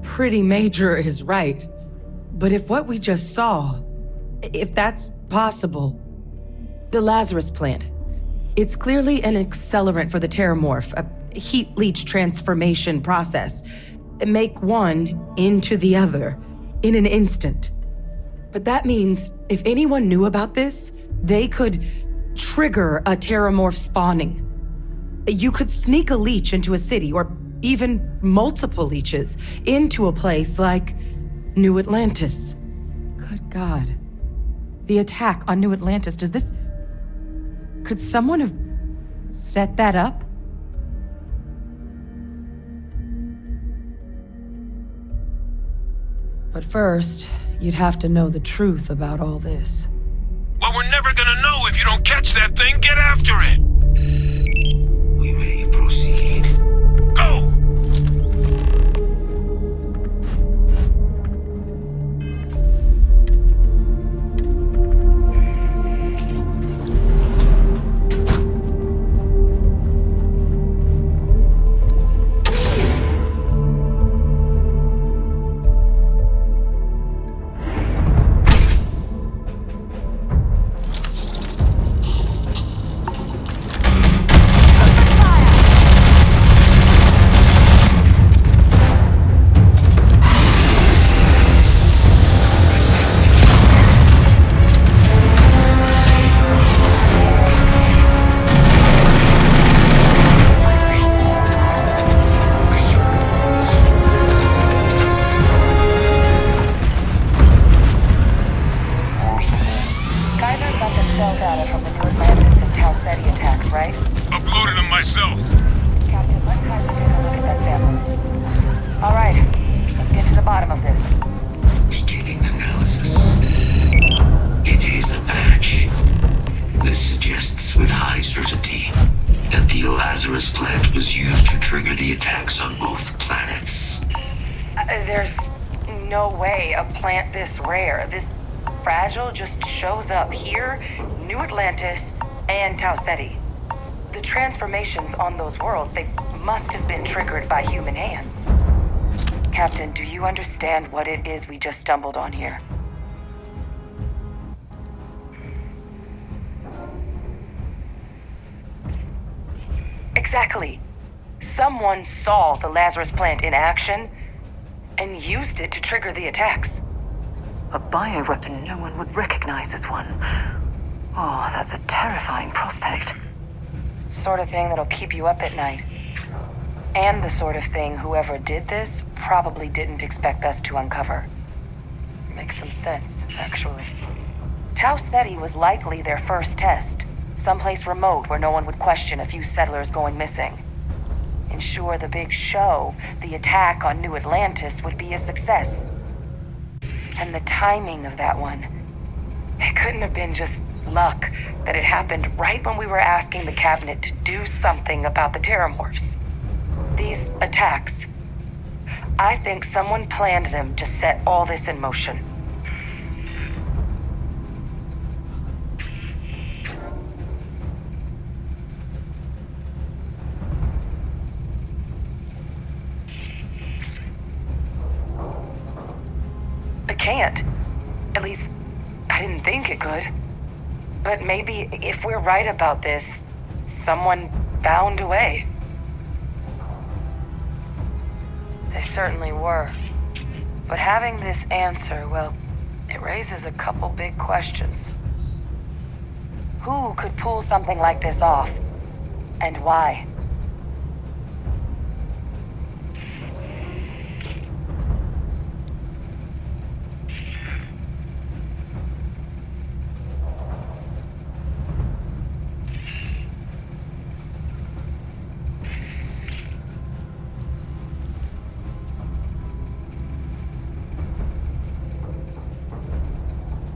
Pretty major is right. But if what we just saw, if that's possible, the Lazarus plant, it's clearly an accelerant for the terramorph, a heat leech transformation process. Make one into the other in an instant. But that means if anyone knew about this, they could trigger a terramorph spawning. You could sneak a leech into a city, or even multiple leeches, into a place like New Atlantis. Good God. The attack on New Atlantis, could someone have set that up? But first, you'd have to know the truth about all this. Well, we're never gonna know if you don't catch that thing. Get after it! We may proceed. Go! This rare, this fragile just shows up here, New Atlantis, and Tau Ceti. The transformations on those worlds, they must have been triggered by human hands. Captain, do you understand what it is we just stumbled on here? Exactly. Someone saw the Lazarus plant in action and used it to trigger the attacks. A bioweapon no one would recognize as one. Oh, that's a terrifying prospect. Sort of thing that'll keep you up at night. And the sort of thing whoever did this probably didn't expect us to uncover. Makes some sense, actually. Tau Ceti was likely their first test. Someplace remote where no one would question a few settlers going missing. Ensure the big show, the attack on New Atlantis, would be a success. And the timing of that one, it couldn't have been just luck that it happened right when we were asking the cabinet to do something about the terramorphs. These attacks, I think someone planned them to set all this in motion. Can't. At least, I I didn't think it could. But maybe if we're right about this, someone found a way. They certainly were. But having this answer, well, it raises a couple big questions. Who could pull something like this off? And why?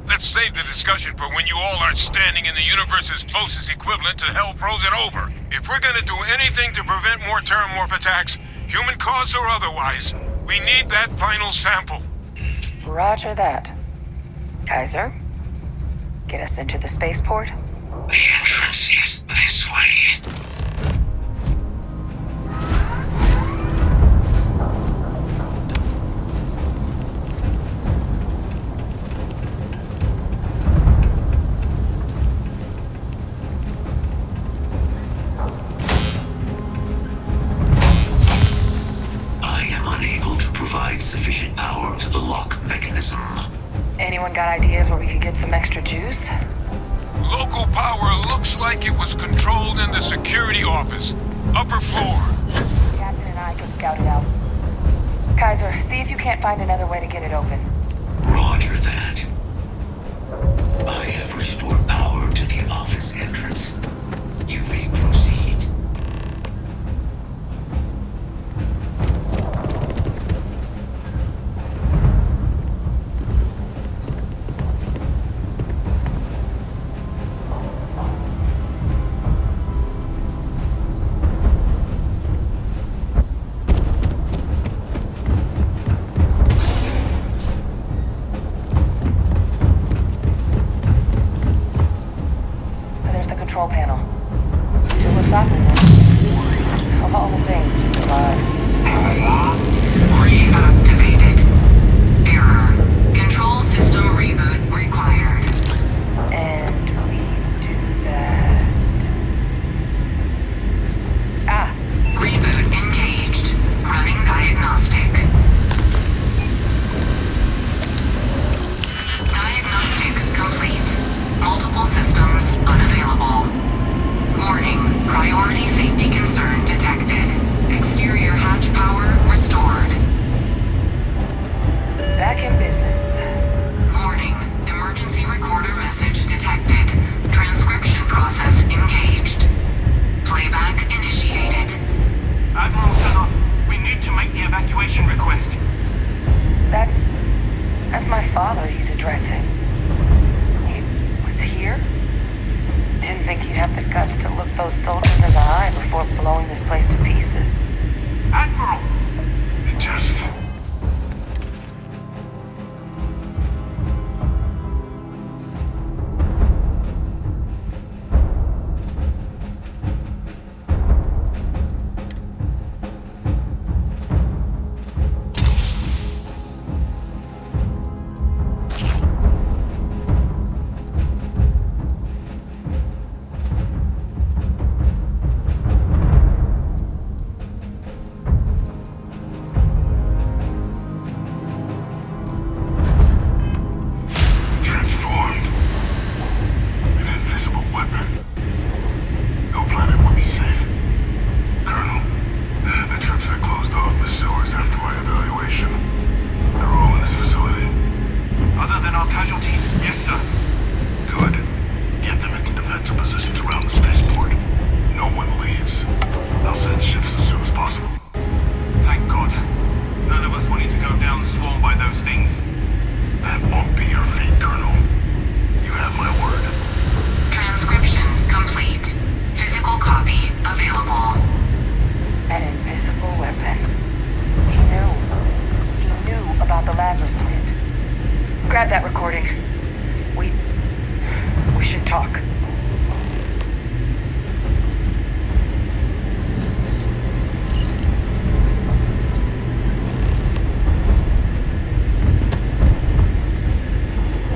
Let's save the discussion for when you all aren't standing in the universe's closest equivalent to hell frozen over. If we're gonna do anything to prevent more terramorph attacks, human cause or otherwise, we need that final sample. Roger that. Kaiser, get us into the spaceport? The entrance is this way. Sufficient power to the lock mechanism. Anyone got ideas where we could get some extra juice? Local power looks like it was controlled in the security office. Upper floor. Captain and I can scout it out. Kaiser, see if you can't find another way to get it open. Roger that. I have restored power to the office entrance. You may proceed. Control panel. Do what's happening. Of all the things to survive. Reactivated. Error. Control system reboot required. And we do that. Reboot engaged. Running diagnostic. Diagnostic complete. Multiple systems unavailable. Warning, priority safety concern detected. Exterior hatch power restored. Back in business. Warning, emergency recorder message detected. Transcription process engaged. Playback initiated. Admiral Sanov, we need to make the evacuation request. That's my father he's addressing. Here? Didn't think he'd have the guts to look those soldiers in the eye before blowing this place to pieces. Admiral! It just... Grab that recording. We should talk.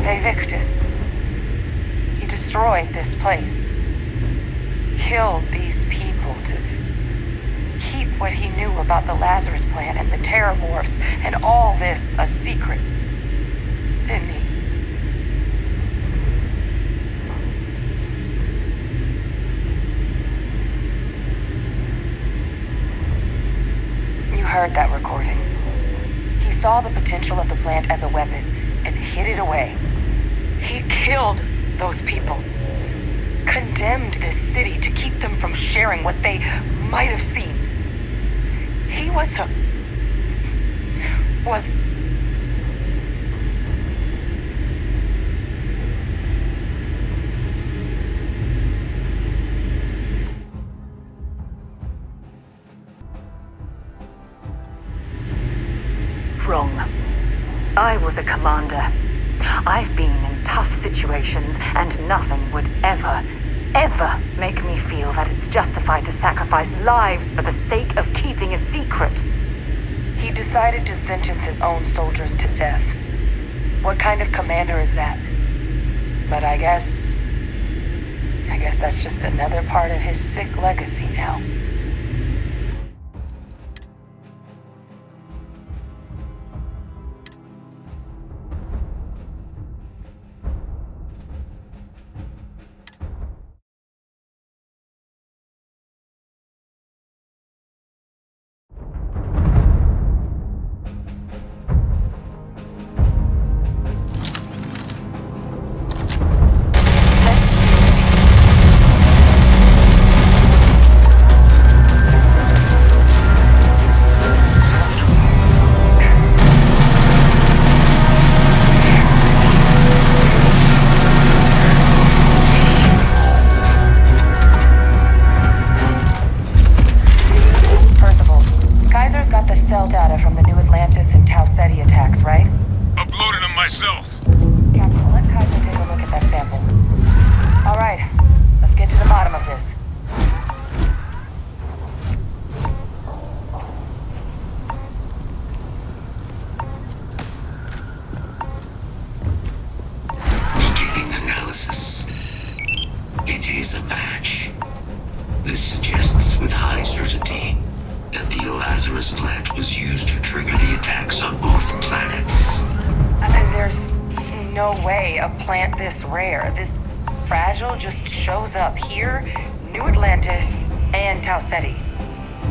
Hey, Victus. destroyed this place. Killed these people to keep what he knew about the Lazarus plant and the terramorphs and all this a secret. Didn't he? You heard that recording. He saw the potential of the plant as a weapon and hid it away. He killed those people. Condemned this city to keep them from sharing what they might have seen. He was wrong. I was a commander. I've been in tough situations, and nothing would ever make me feel that it's justified to sacrifice lives for the sake of keeping a secret. He decided to sentence his own soldiers to death. What kind of commander is that? But I guess that's just another part of his sick legacy now.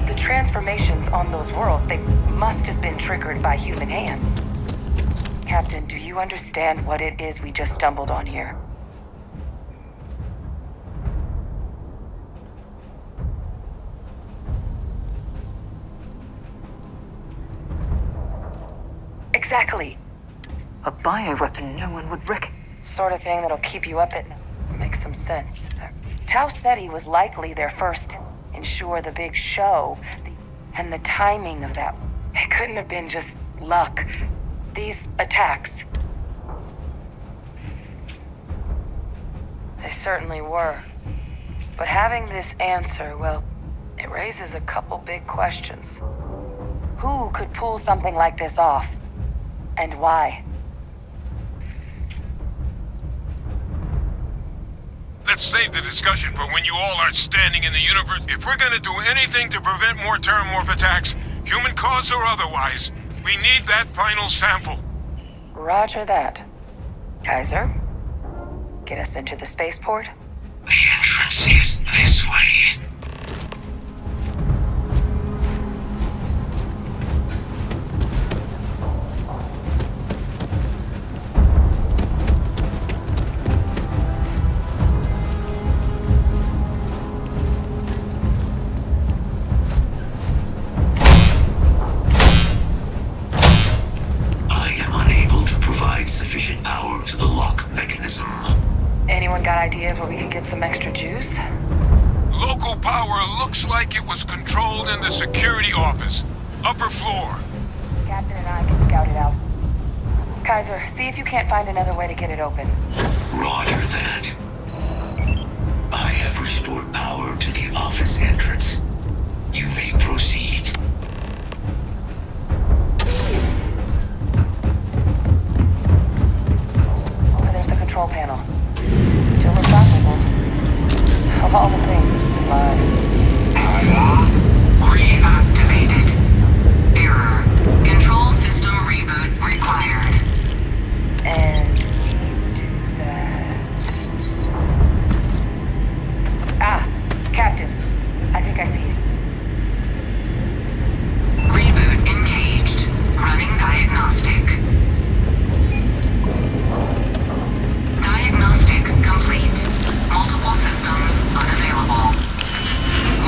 The transformations on those worlds, they must have been triggered by human hands. Captain, do you understand what it is we just stumbled on here? Exactly. A bioweapon no one would Sort of thing that'll keep you up at night. Makes some sense. Tau Ceti was likely their first. Ensure the big show, and the timing of that. It couldn't have been just luck. These attacks. They certainly were. But having this answer, well, it raises a couple big questions. Who could pull something like this off? And why? Let's save the discussion for when you all aren't standing in the universe. If we're gonna do anything to prevent more terramorph attacks, human cause or otherwise, we need that final sample. Roger that. Kaiser, get us into the spaceport? The entrance is this way. Sufficient power to the lock mechanism. Anyone got ideas where we could get some extra juice? Local power looks like it was controlled in the security office. Upper floor. Captain and I can scout it out. Kaiser, see if you can't find another way to get it open. Roger that. I have restored power to the office entrance. You may proceed. Control panel. Still looks open. Of all the things to survive. Reactivated. Error. Control system reboot required. And do that. Ah, Captain. I think I see it. Reboot engaged. Running diagnostic. Diagnostic complete. Multiple systems unavailable.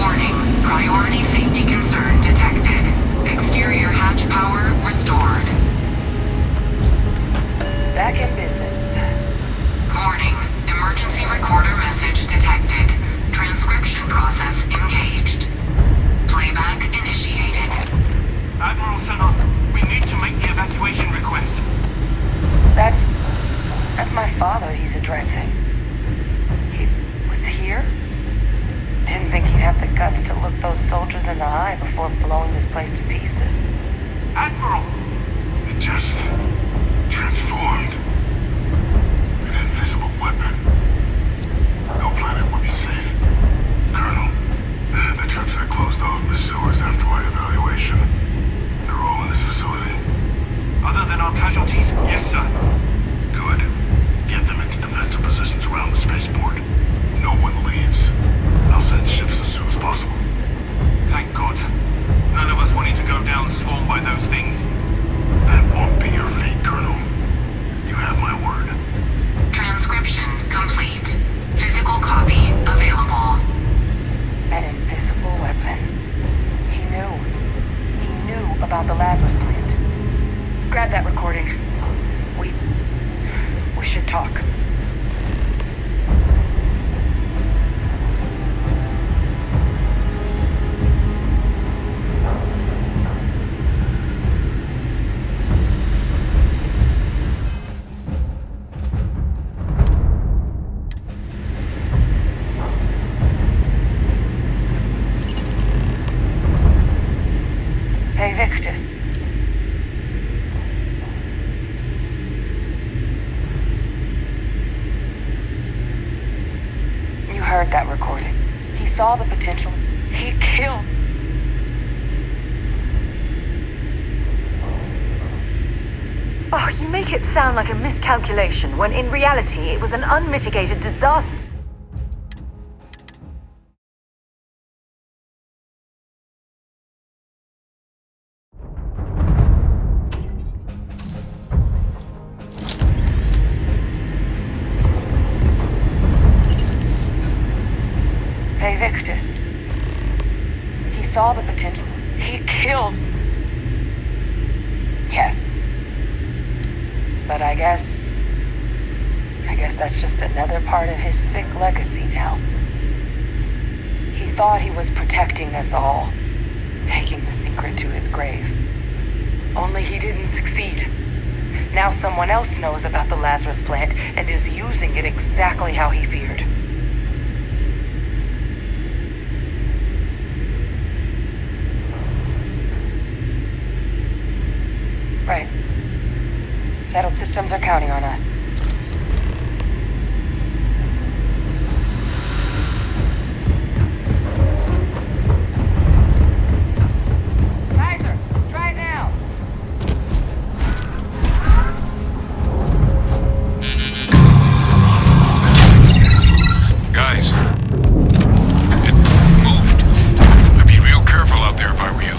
Warning. Priority safety concern detected. Exterior hatch power restored. Back in business. Warning. Emergency recorder message detected. Transcription process engaged. Playback initiated. Admiral Senna, we need to make the evacuation request. That's my father he's addressing. He was here? Didn't think he'd have the guts to look those soldiers in the eye before blowing this place to pieces. Admiral! It just transformed. An invisible weapon. No planet would be safe. Colonel, the troops that closed off the sewers after my evaluation, they're all in this facility. Other than our casualties, yes, sir. Good. Get them into defensive positions around the spaceport. No one leaves. I'll send ships as soon as possible. Thank God. None of us wanting to go down swarmed by those things. That won't be your fate, Colonel. You have my word. Transcription complete. Physical copy available. An invisible weapon. He knew about the Lazarus plant. Grab that recording. We should talk. Hey, Victus. You heard that recording. He saw the potential. He killed. Oh, you make it sound like a miscalculation, when in reality it was an unmitigated disaster. Hey, Victus. He saw the potential. He killed. Yes. But I guess that's just another part of his sick legacy now. He thought he was protecting us all, taking the secret to his grave. Only he didn't succeed. Now someone else knows about the Lazarus plant and is using it exactly how he feared. Right. Settled systems are counting on us. Kaiser, try it now. Guys, it moved. I'd be real careful out there if I were you.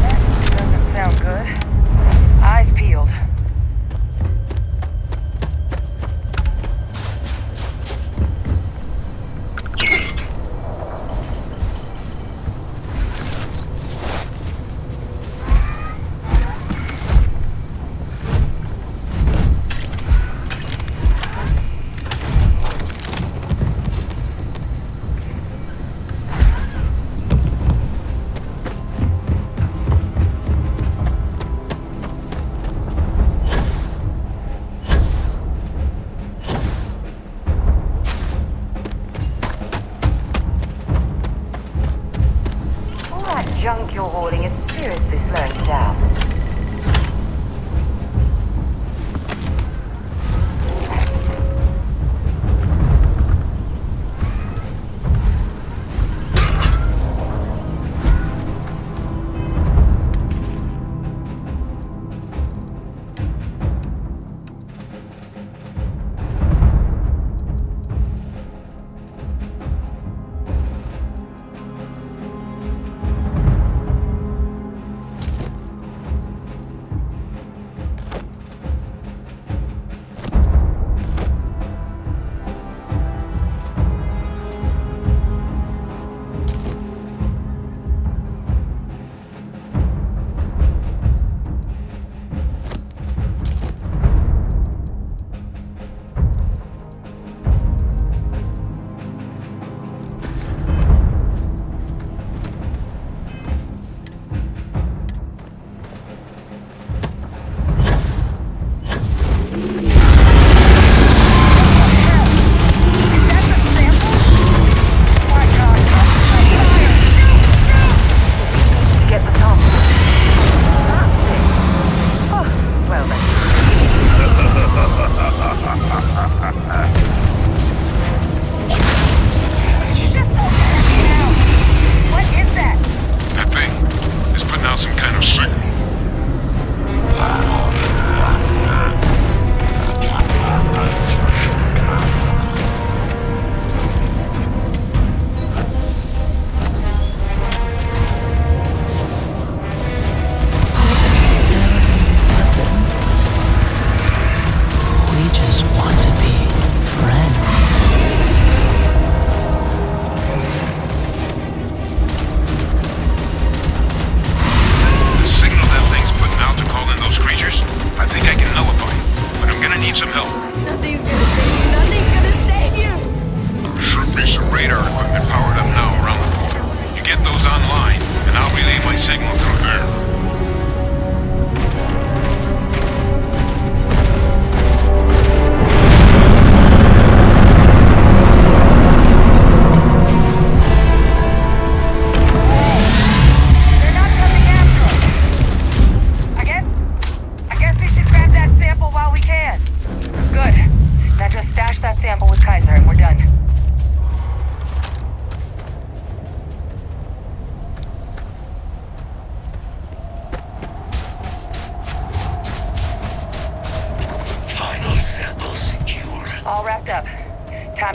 That doesn't sound good. Eyes peeled. Junk you're hauling is seriously slowing you down.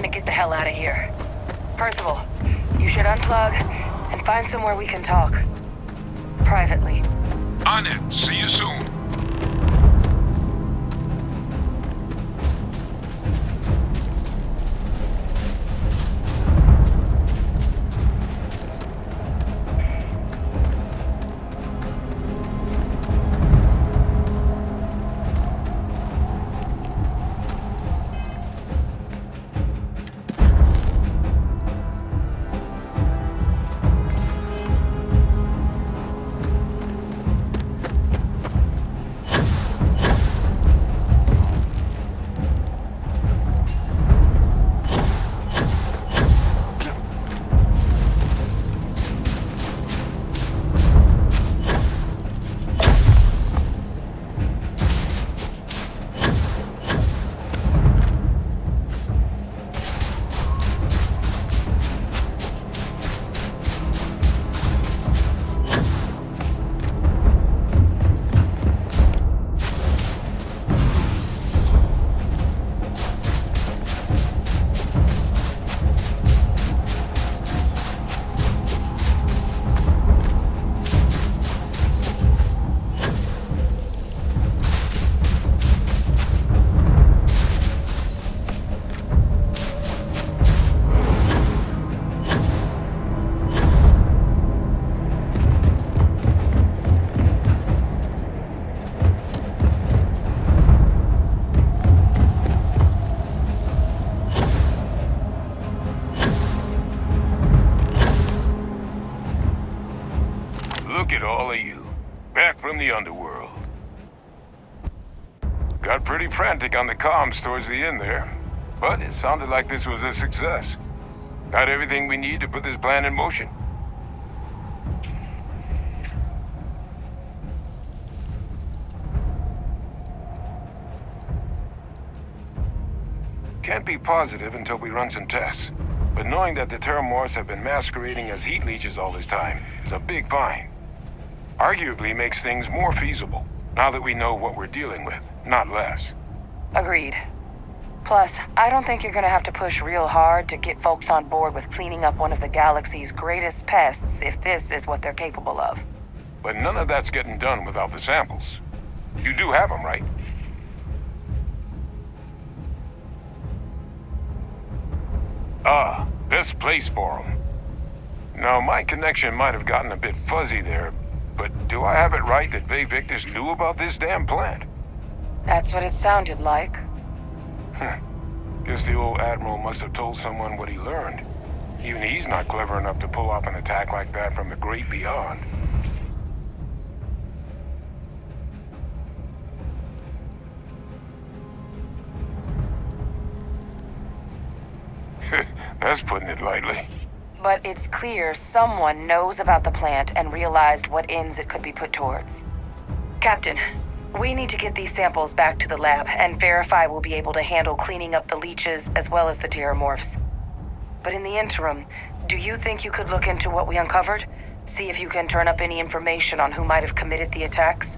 gonna get the hell out of here. Percival, you should unplug and find somewhere we can talk. Privately. On it. See you soon. Look at all of you. Back from the underworld. Got pretty frantic on the comms towards the end there. But it sounded like this was a success. Got everything we need to put this plan in motion. Can't be positive until we run some tests. But knowing that the Terramorphs have been masquerading as heat leeches all this time is a big find. Arguably makes things more feasible, now that we know what we're dealing with, not less. Agreed. Plus, I don't think you're gonna have to push real hard to get folks on board with cleaning up one of the galaxy's greatest pests if this is what they're capable of. But none of that's getting done without the samples. You do have them, right? Ah, best place for them. Now, my connection might have gotten a bit fuzzy there, but do I have it right that vfvictus knew about this damn plant? That's what it sounded like. Guess the old Admiral must have told someone what he learned. Even he's not clever enough to pull off an attack like that from the great beyond. That's putting it lightly. But it's clear someone knows about the plant and realized what ends it could be put towards. Captain, we need to get these samples back to the lab and verify we'll be able to handle cleaning up the leeches as well as the Terramorphs. But in the interim, do you think you could look into what we uncovered? See if you can turn up any information on who might have committed the attacks?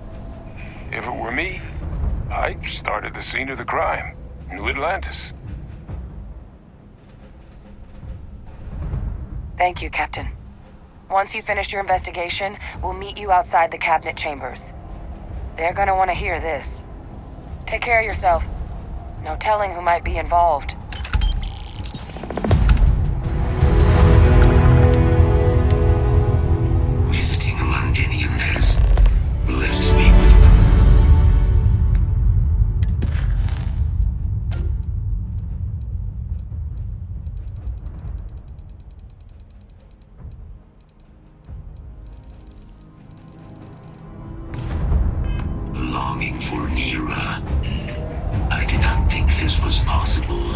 If it were me, I'd start at the scene of the crime, New Atlantis. Thank you, Captain. Once you finish your investigation, we'll meet you outside the cabinet chambers. They're gonna want to hear this. Take care of yourself. No telling who might be involved. Visiting a Londonian has left me with longing for Nira. I did not think this was possible.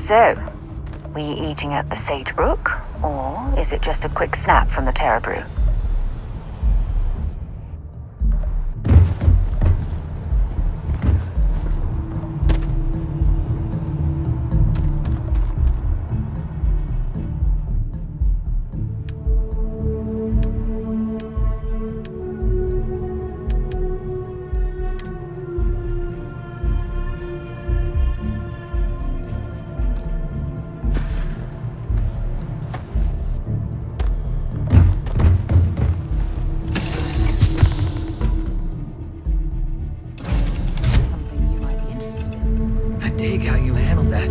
So, were you eating at the Sage Brook, or is it just a quick snap from the Terra Brew? Dig how you handled that.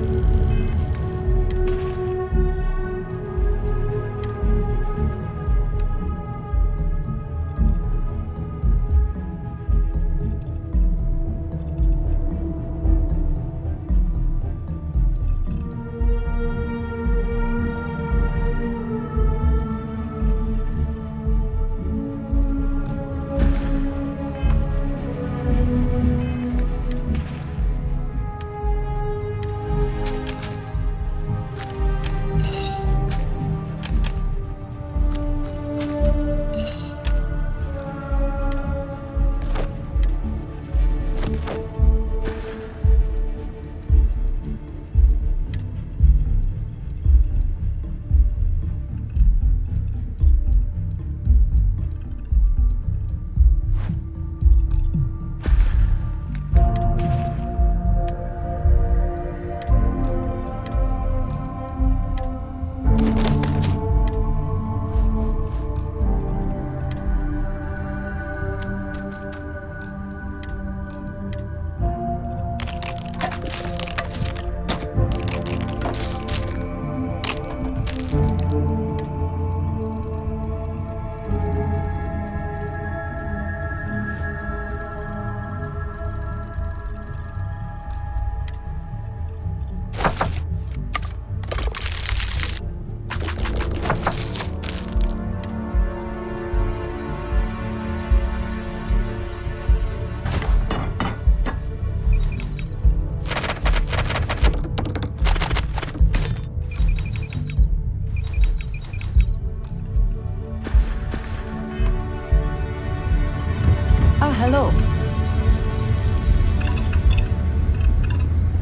Hello.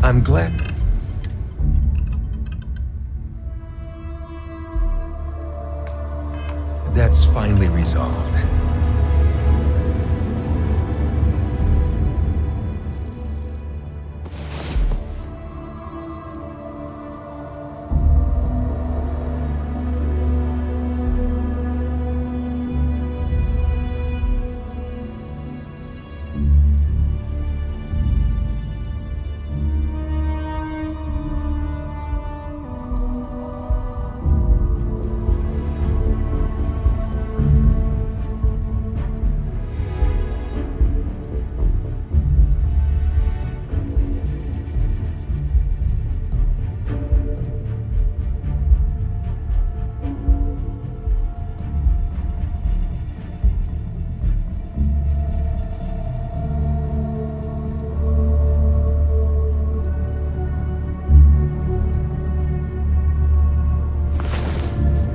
I'm glad. That's finally resolved.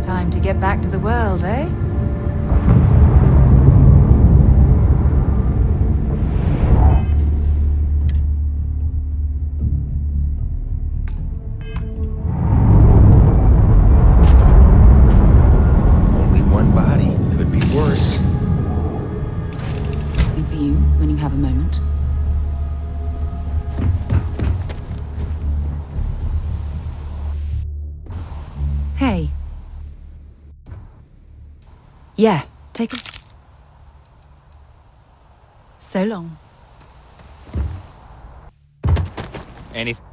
Time to get back to the world, eh? Only one body. Could be worse. And for you, when you have a moment. Hey. Yeah, take a... So long. Anything?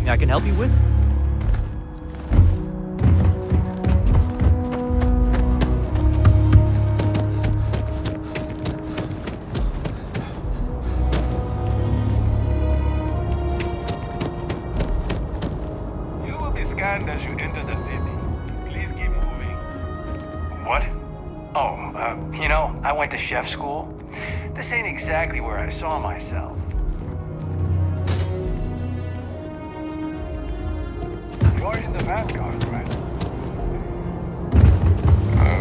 I can help you with? scanned as you enter the city. Please keep moving. What? Oh, you know, I went to chef school. This ain't exactly where I saw myself. You're in the Vanguard, right?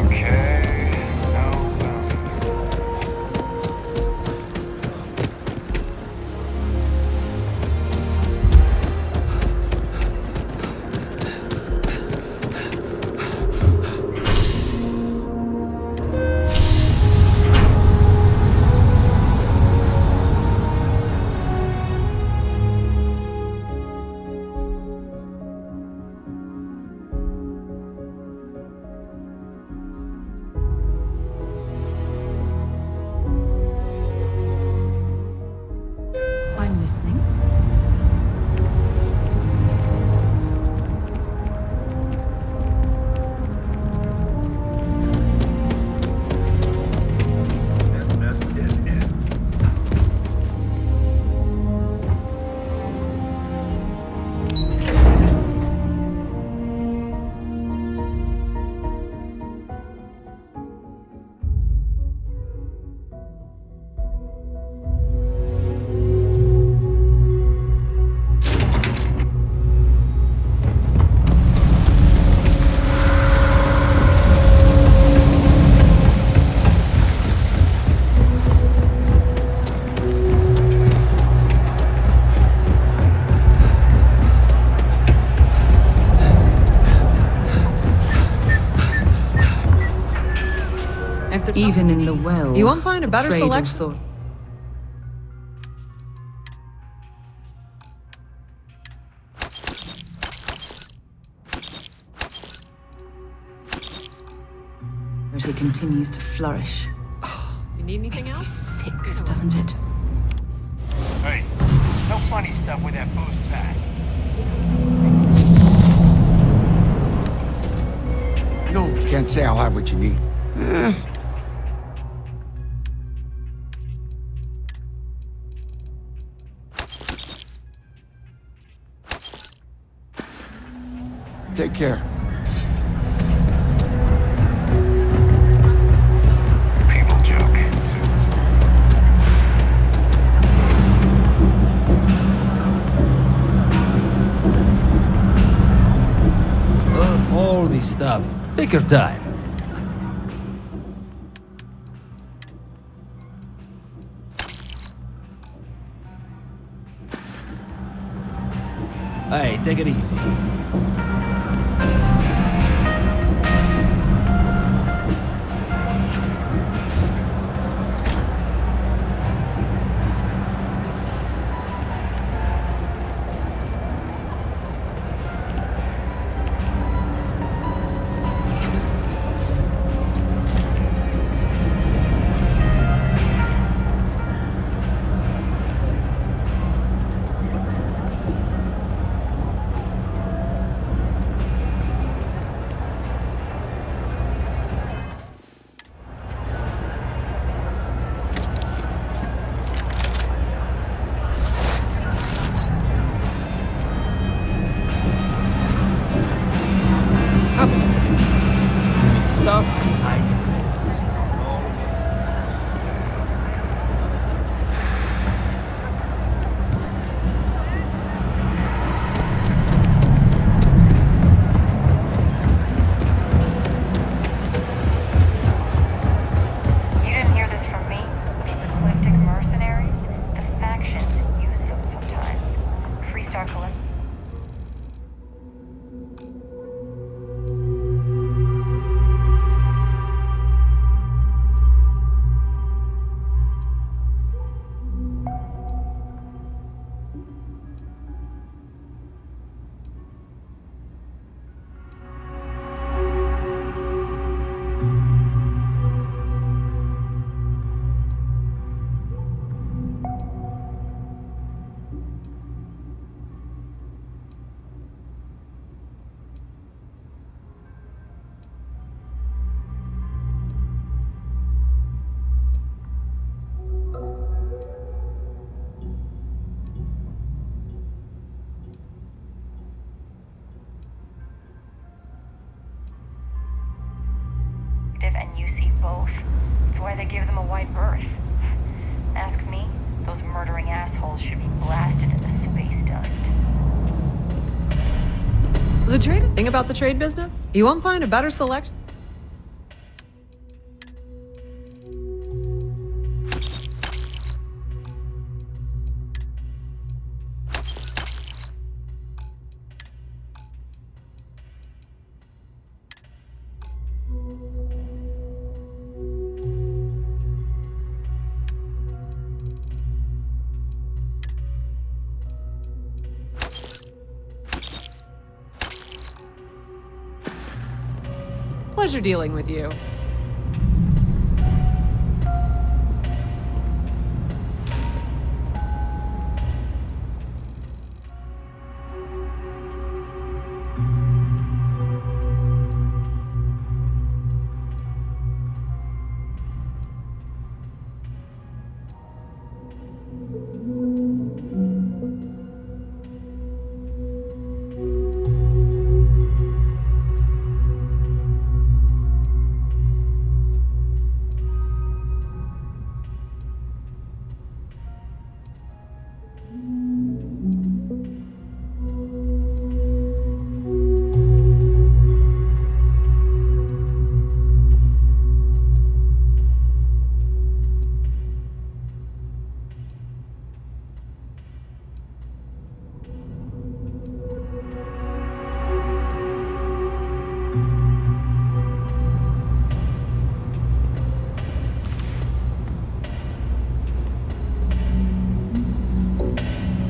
Okay. Now found. I'm listening. Even in the well, You won't find a better traders selection. thought- He continues to flourish. You need anything Makes you else? sick, doesn't it? Hey, no funny stuff with that boost pack. No, can't say I'll have what you need. Take care. People joke. All this stuff. Take your time. Hey, take it easy. Stuff, I need credits. You didn't hear this from me? Those eclectic mercenaries? The factions use them sometimes. Freestar collect. sensitive and UC both. It's why they give them a wide berth. Ask me, those murdering assholes should be blasted into space dust. The trade thing about the trade business, you won't find a better selection. Pleasure dealing with you.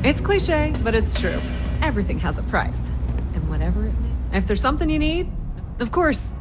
It's cliche, but it's true. Everything has a price. And whatever it may. If there's something you need, of course.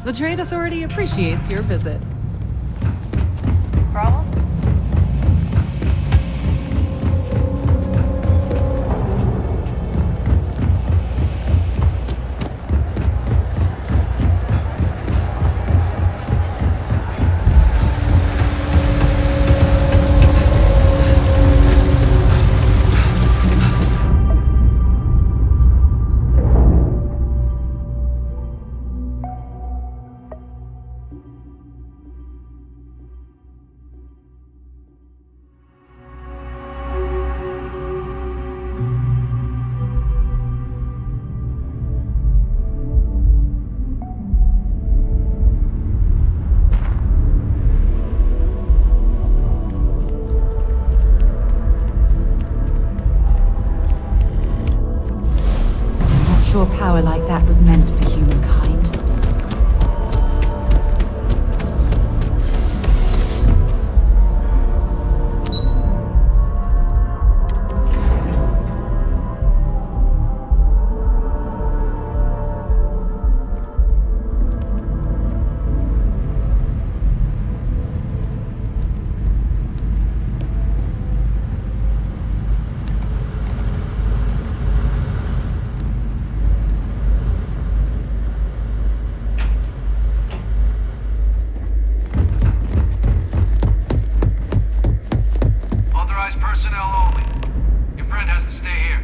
The Trade Authority appreciates your visit. Problem? Sure power like that was meant for humankind. Personnel only. Your friend has to stay here.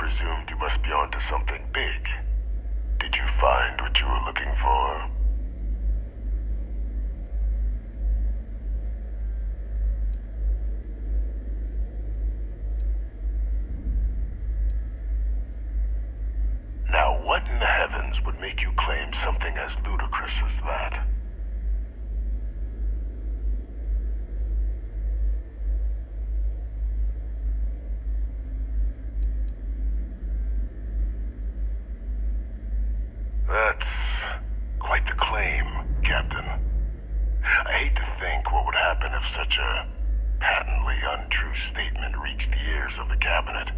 presumed you must be onto something big. Did you find what you were looking for? Now, what in the heavens would make you claim something as ludicrous as that? That's quite the claim, Captain. I hate to think what would happen if such a patently untrue statement reached the ears of the Cabinet.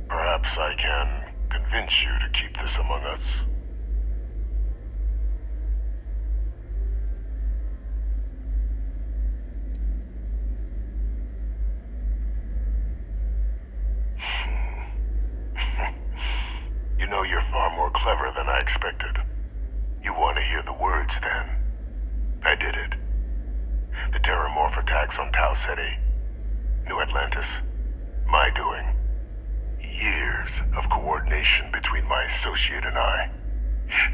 Perhaps I can convince you to keep this among us. You know, you're far more clever than I expected. You want to hear the words, then? I did it. The terramorph attacks on Tau Ceti, New Atlantis, my doing. Years of coordination between my associate and I,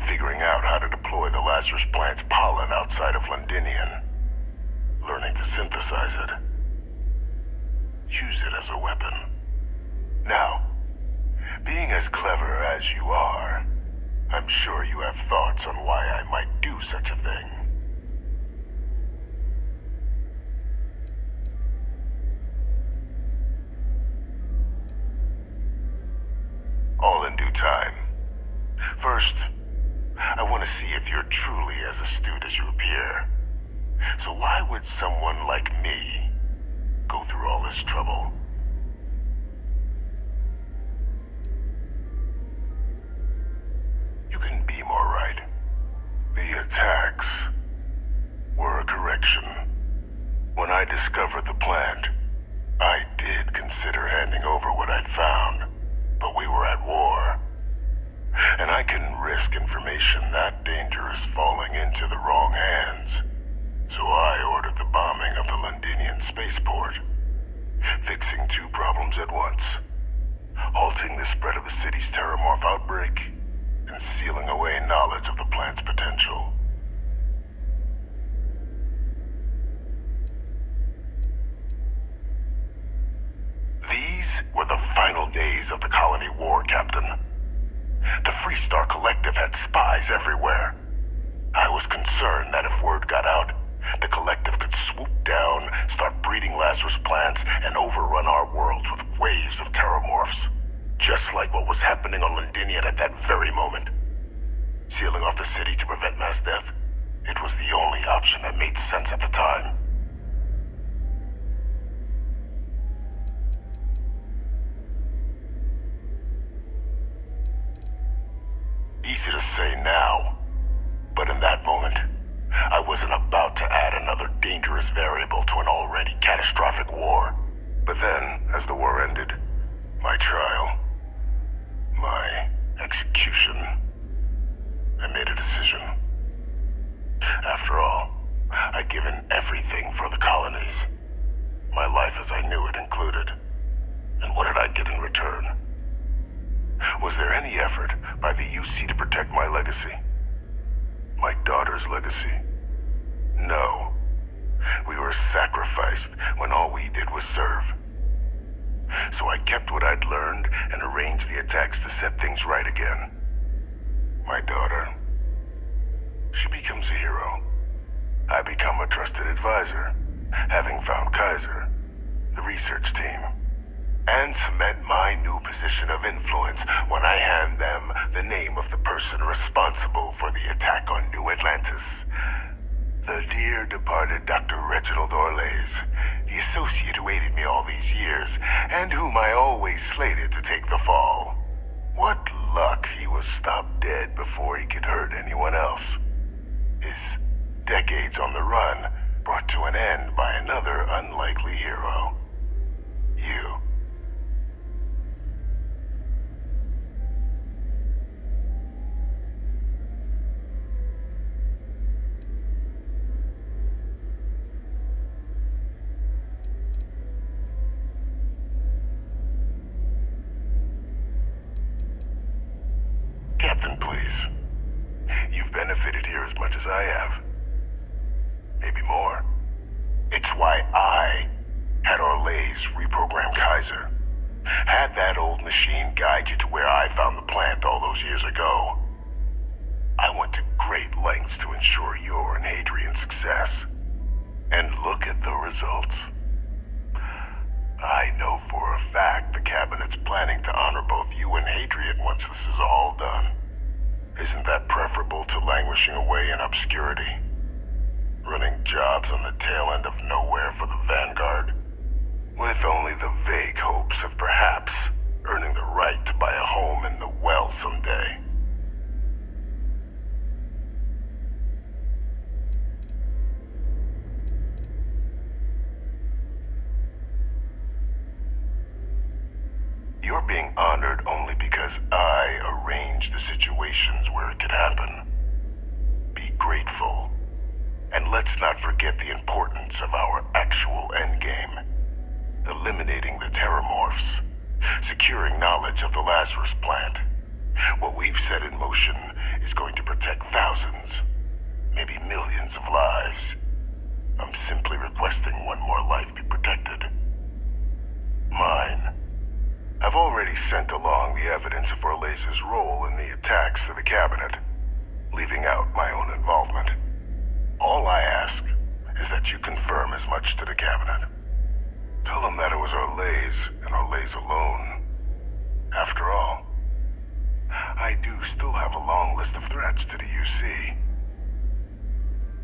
figuring out how to deploy the Lazarus plant's pollen outside of Londinian, learning to synthesize it, use it as a weapon. Now, being as clever as you are, I'm sure you have thoughts on why I might do such a thing. All in due time. First, I want to see if you're truly as astute as you appear. So why would someone like me go through all this trouble? You couldn't be more right. The attacks were a correction. When I discovered the plant, I did consider handing over what I'd found, but we were at war. And I couldn't risk information that dangerous falling into the wrong hands. So I ordered the bombing of the Londinian spaceport, fixing two problems at once: halting the spread of the city's terramorph outbreak, and sealing away knowledge of the plant's potential. These were the final days of the colony war, Captain. The Freestar Collective had spies everywhere. I was concerned that if word got out, the Collective could swoop down, start breeding Lazarus plants, and overrun our worlds with waves of terramorphs. Just like what was happening on Londinian at that very moment. Sealing off the city to prevent mass death, it was the only option that made sense at the time. Easy to say now, but in that moment, I wasn't about to add another dangerous variable to an already catastrophic war. But then, as the war ended, my trial, my execution, I made a decision. After all, I'd given everything for the colonies. My life as I knew it included. And what did I get in return? Was there any effort by the UC to protect my legacy? My daughter's legacy? No. We were sacrificed when all we did was serve. So I kept what I'd learned and arranged the attacks to set things right again. My daughter, she becomes a hero. I become a trusted advisor, having found Kaiser, the research team, and cement my new position of influence when I hand them the name of the person responsible for the attack on New Atlantis. The dear departed Dr. Reginald Orlays, the associate who aided me all these years, and whom I always slated to take the fall. What luck he was stopped dead before he could hurt anyone else. His decades on the run brought to an end by another unlikely hero. You. Captain, please. You've benefited here as much as I have. Maybe more. It's why I had Orlays reprogram Kaiser. Had that old machine guide you to where I found the plant all those years ago. I went to great lengths to ensure your and Hadrian's success. And look at the results. I know for a fact the Cabinet's planning to honor both you and Hadrian once this is all done. Isn't that preferable to languishing away in obscurity? Running jobs on the tail end of nowhere for the Vanguard? With only the vague hopes of perhaps earning the right to buy a home in the well someday. You're being honored only because I arranged the situations where it could happen. Be grateful. And let's not forget the importance of our actual endgame. Eliminating the terramorphs. Securing knowledge of the Lazarus plant. What we've set in motion is going to protect thousands, maybe millions of lives. I'm simply requesting one more life be protected. Mine. I've already sent along the evidence of Orlays' role in the attacks to the Cabinet, leaving out my own involvement. All I ask is that you confirm as much to the Cabinet. Tell them that it was Orlays and Orlays alone. After all, I do still have a long list of threats to the UC.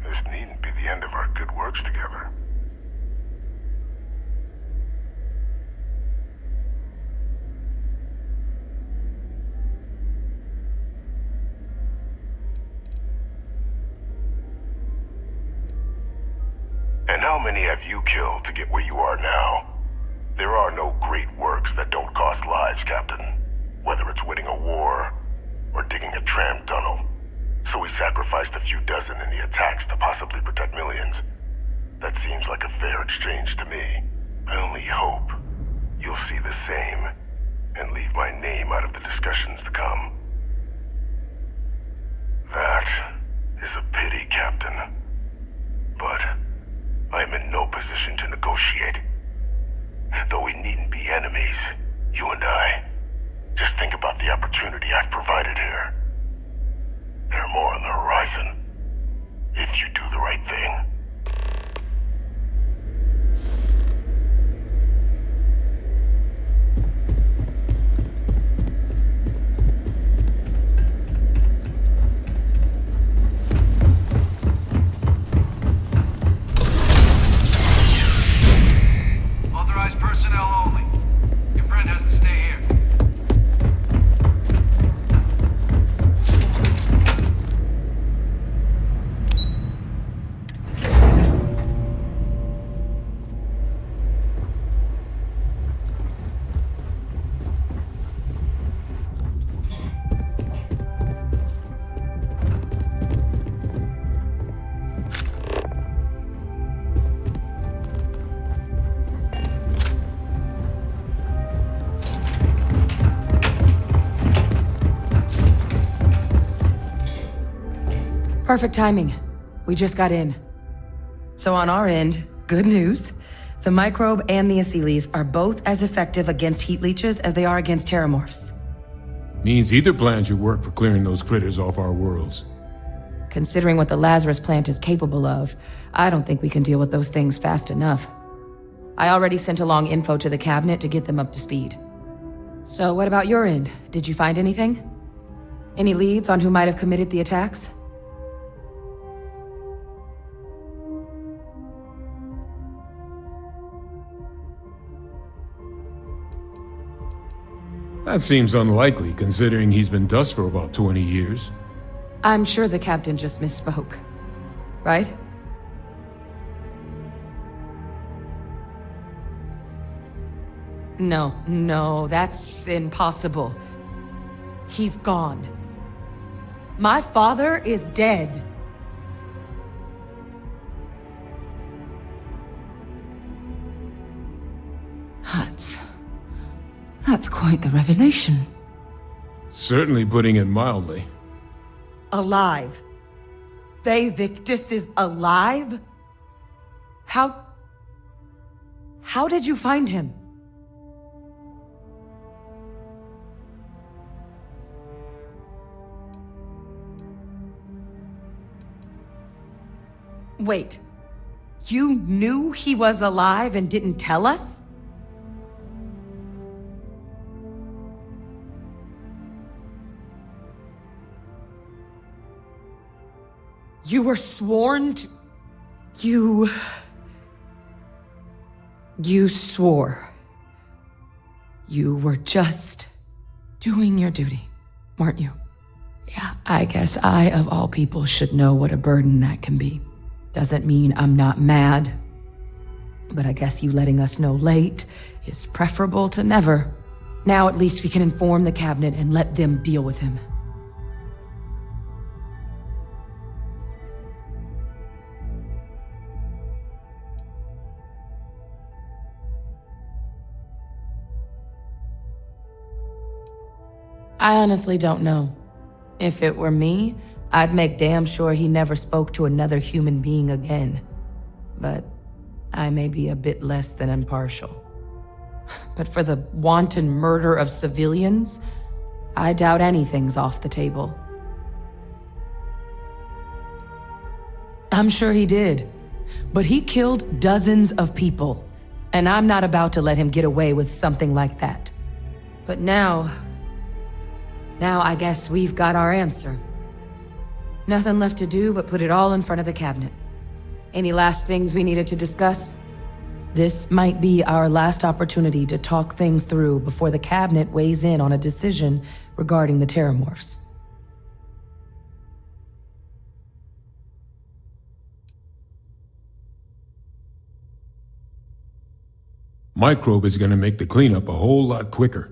This needn't be the end of our good works together. And how many have you killed to get where you are now? There are no great works that don't cost lives, Captain. Whether it's winning a war, or digging a tram tunnel. So we sacrificed a few dozen in the attacks to possibly protect millions. That seems like a fair exchange to me. I only hope you'll see the same, and leave my name out of the discussions to come. That is a pity, Captain. But I'm in no position to negotiate. Though we needn't be enemies, you and I. Just think about the opportunity I've provided here. There are more on the horizon, if you do the right thing. Authorized personnel only. Your friend has to stay here. Perfect timing. We just got in. So on our end, good news. The microbe and the acyles are both as effective against heat leeches as they are against terramorphs. Means either plan should work for clearing those critters off our worlds. Considering what the Lazarus plant is capable of, I don't think we can deal with those things fast enough. I already sent along info to the Cabinet to get them up to speed. So what about your end? Did you find anything? Any leads on who might have committed the attacks? That seems unlikely, considering he's been dust for about 20 years. I'm sure the captain just misspoke. Right? No, that's impossible. He's gone. My father is dead. That's quite the revelation. Certainly putting it mildly. Alive. vFICTUS is alive? How did you find him? Wait, you knew he was alive and didn't tell us? You were sworn to... You swore. You were just doing your duty, weren't you? Yeah, I guess I, of all people, should know what a burden that can be. Doesn't mean I'm not mad, but I guess you letting us know late is preferable to never. Now at least we can inform the cabinet and let them deal with him. I honestly don't know. If it were me, I'd make damn sure he never spoke to another human being again. But I may be a bit less than impartial. But for the wanton murder of civilians, I doubt anything's off the table. I'm sure he did. But he killed dozens of people, and I'm not about to let him get away with something like that. But now I guess we've got our answer. Nothing left to do but put it all in front of the cabinet. Any last things we needed to discuss? This might be our last opportunity to talk things through before the cabinet weighs in on a decision regarding the terramorphs. Microbe is gonna make the cleanup a whole lot quicker.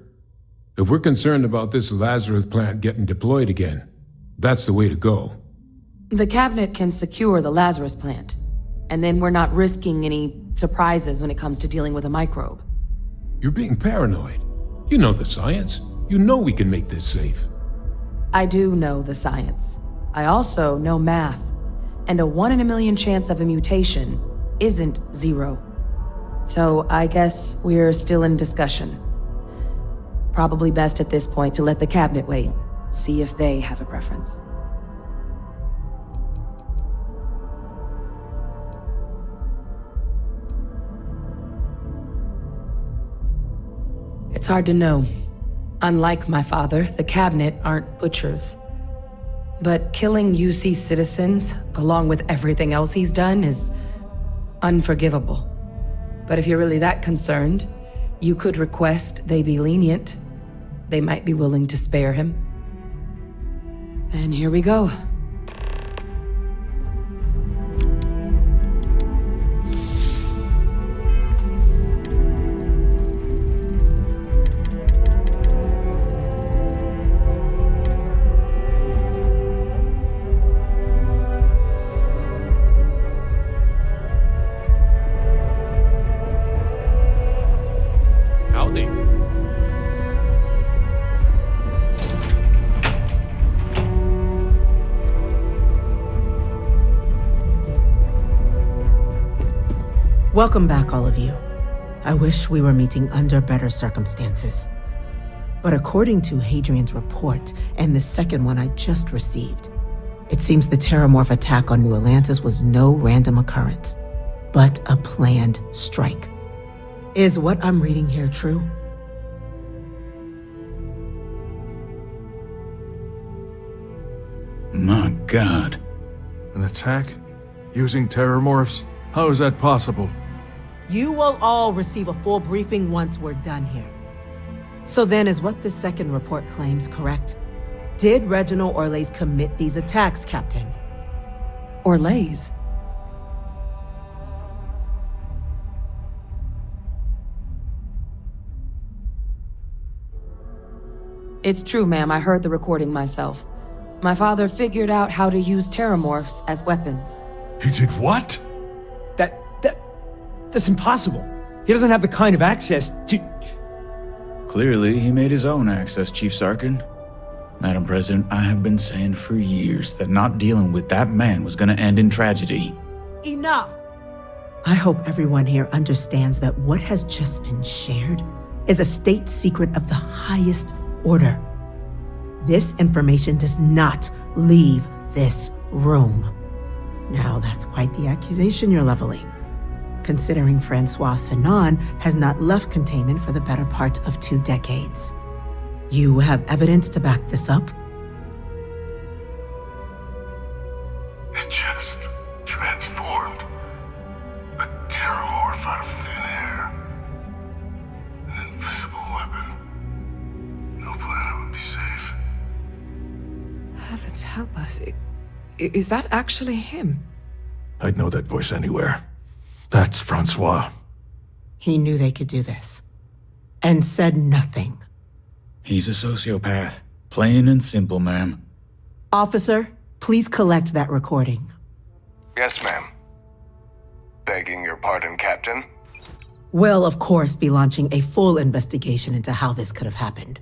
If we're concerned about this Lazarus plant getting deployed again, that's the way to go. The cabinet can secure the Lazarus plant, and then we're not risking any surprises when it comes to dealing with a microbe. You're being paranoid. You know the science. You know we can make this safe. I do know the science. I also know math, and a 1 in a million chance of a mutation isn't 0. So I guess we're still in discussion. Probably best at this point to let the cabinet weigh in, see if they have a preference. It's hard to know. Unlike my father, the cabinet aren't butchers. But killing UC citizens, along with everything else he's done, is unforgivable. But if you're really that concerned, you could request they be lenient. They might be willing to spare him. And here we go. Welcome back, all of you. I wish we were meeting under better circumstances. But according to Hadrian's report, and the second one I just received, it seems the terramorph attack on New Atlantis was no random occurrence, but a planned strike. Is what I'm reading here true? My God. An attack? Using terramorphs? How is that possible? You will all receive a full briefing once we're done here. So then, is what the second report claims correct? Did Reginald Orlays commit these attacks, Captain? Orlays? It's true, ma'am. I heard the recording myself. My father figured out how to use terramorphs as weapons. He did what? That's impossible. He doesn't have the kind of access to... Clearly, he made his own access, Chief Sarkin. Madam President, I have been saying for years that not dealing with that man was gonna end in tragedy. Enough! I hope everyone here understands that what has just been shared is a state secret of the highest order. This information does not leave this room. Now, that's quite the accusation you're leveling, considering Francois Sinon has not left containment for the better part of 2 decades. You have evidence to back this up? It just transformed. A terramorph out of thin air. An invisible weapon. No planet would be safe. Heavens help us. Is that actually him? I'd know that voice anywhere. That's Francois. He knew they could do this, and said nothing. He's a sociopath. Plain and simple, ma'am. Officer, please collect that recording. Yes, ma'am. Begging your pardon, Captain. We'll, of course, be launching a full investigation into how this could have happened.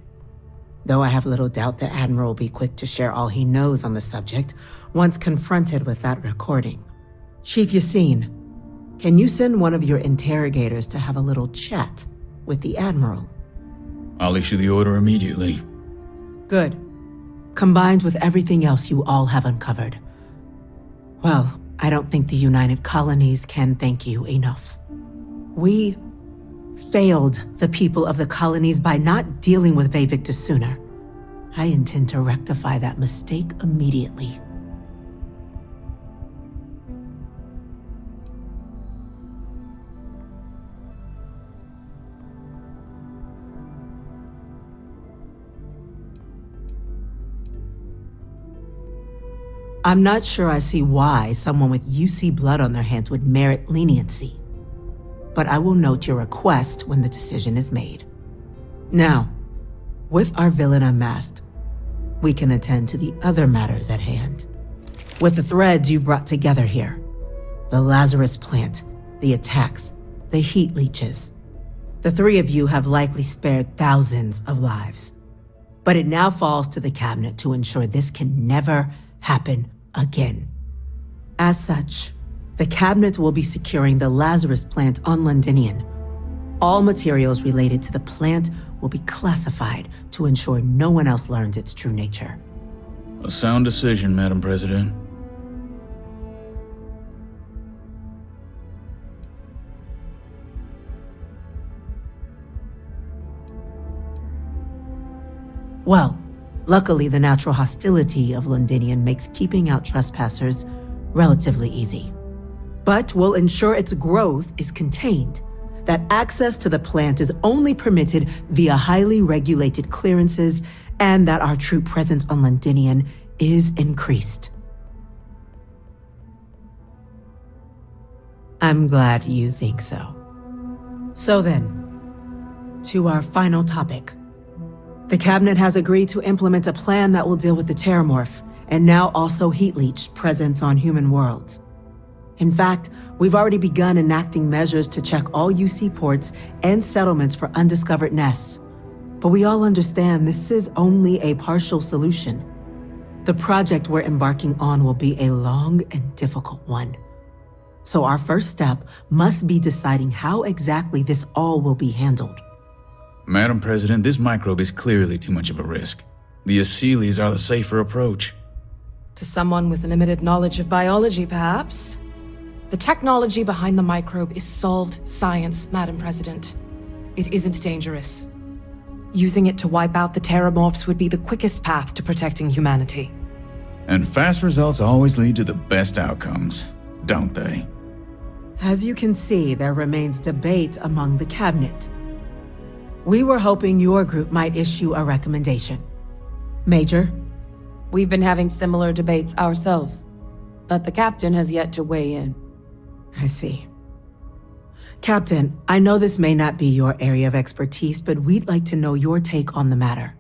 Though I have little doubt the Admiral will be quick to share all he knows on the subject once confronted with that recording. Chief Yassine, can you send one of your interrogators to have a little chat with the Admiral? I'll issue the order immediately. Good. Combined with everything else you all have uncovered. Well, I don't think the United Colonies can thank you enough. We failed the people of the colonies by not dealing with vfivictus sooner. I intend to rectify that mistake immediately. I'm not sure I see why someone with UC blood on their hands would merit leniency, but I will note your request when the decision is made. Now, with our villain unmasked, we can attend to the other matters at hand. With the threads you've brought together here, the Lazarus plant, the attacks, the heat leeches, the 3 of you have likely spared thousands of lives. But it now falls to the cabinet to ensure this can never happen again. As such, the cabinet will be securing the Lazarus plant on Londinian. All materials related to the plant will be classified to ensure no one else learns its true nature. A sound decision, Madam President. Well, luckily the natural hostility of Londinian makes keeping out trespassers relatively easy. But we'll ensure its growth is contained, that access to the plant is only permitted via highly regulated clearances, and that our troop presence on Londinian is increased. I'm glad you think so. So then, to our final topic. The cabinet has agreed to implement a plan that will deal with the terramorph, and now also heat leech presence on human worlds. In fact, we've already begun enacting measures to check all UC ports and settlements for undiscovered nests. But we all understand this is only a partial solution. The project we're embarking on will be a long and difficult one. So our first step must be deciding how exactly this all will be handled. Madam President, this microbe is clearly too much of a risk. The Aseles are the safer approach. To someone with limited knowledge of biology, perhaps? The technology behind the microbe is solved science, Madam President. It isn't dangerous. Using it to wipe out the terramorphs would be the quickest path to protecting humanity. And fast results always lead to the best outcomes, don't they? As you can see, there remains debate among the cabinet. We were hoping your group might issue a recommendation. Major? We've been having similar debates ourselves, but the captain has yet to weigh in. I see. Captain, I know this may not be your area of expertise, but we'd like to know your take on the matter.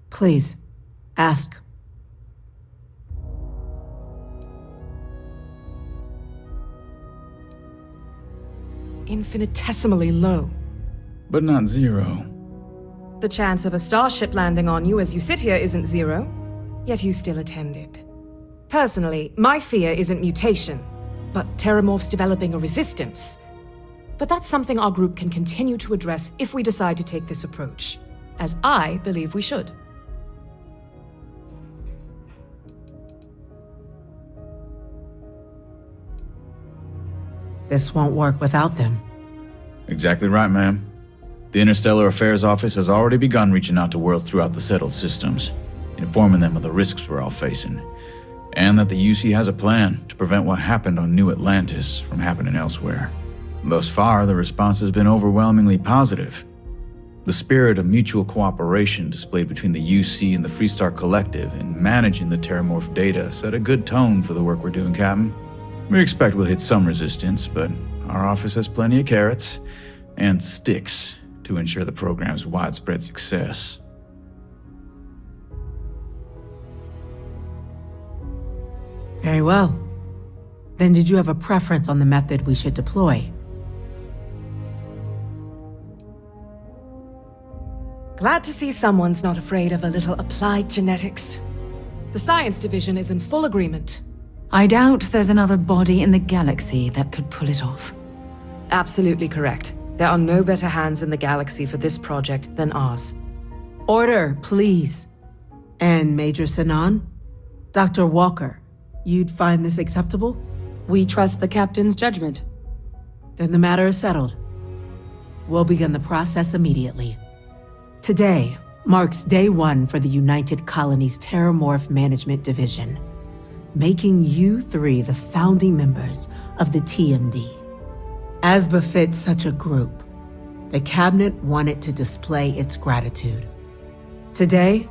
Please, ask. infinitesimally low. But not zero. The chance of a starship landing on you as you sit here isn't zero, yet you still attended. Personally, my fear isn't mutation, but terramorphs developing a resistance. But that's something our group can continue to address if we decide to take this approach, as I believe we should. This won't work without them. Exactly right, ma'am. The Interstellar Affairs Office has already begun reaching out to worlds throughout the settled systems, informing them of the risks we're all facing, and that the UC has a plan to prevent what happened on New Atlantis from happening elsewhere. Thus far, the response has been overwhelmingly positive. The spirit of mutual cooperation displayed between the UC and the Freestar Collective in managing the terramorph data set a good tone for the work we're doing, Captain. We expect we'll hit some resistance, but our office has plenty of carrots and sticks to ensure the program's widespread success. Very well. Then did you have a preference on the method we should deploy? Glad to see someone's not afraid of a little applied genetics. The science division is in full agreement. I doubt there's another body in the galaxy that could pull it off. Absolutely correct. There are no better hands in the galaxy for this project than ours. Order, please. And Major Sinan? Dr. Walker, you'd find this acceptable? We trust the captain's judgment. Then the matter is settled. We'll begin the process immediately. Today marks day one for the United Colonies Terramorph Management Division, making you three the founding members of the TMD. As befits such a group, the Cabinet wanted to display its gratitude. Today,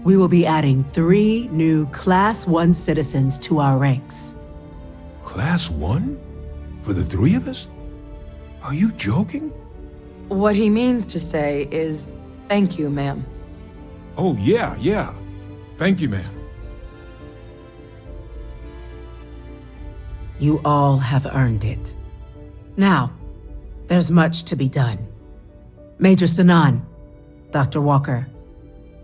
we will be adding 3 new Class 1 citizens to our ranks. Class 1? For the 3 of us? Are you joking? What he means to say is, thank you, ma'am. Oh, yeah. Thank you, ma'am. You all have earned it. Now, there's much to be done. Major Sinan, Dr. Walker,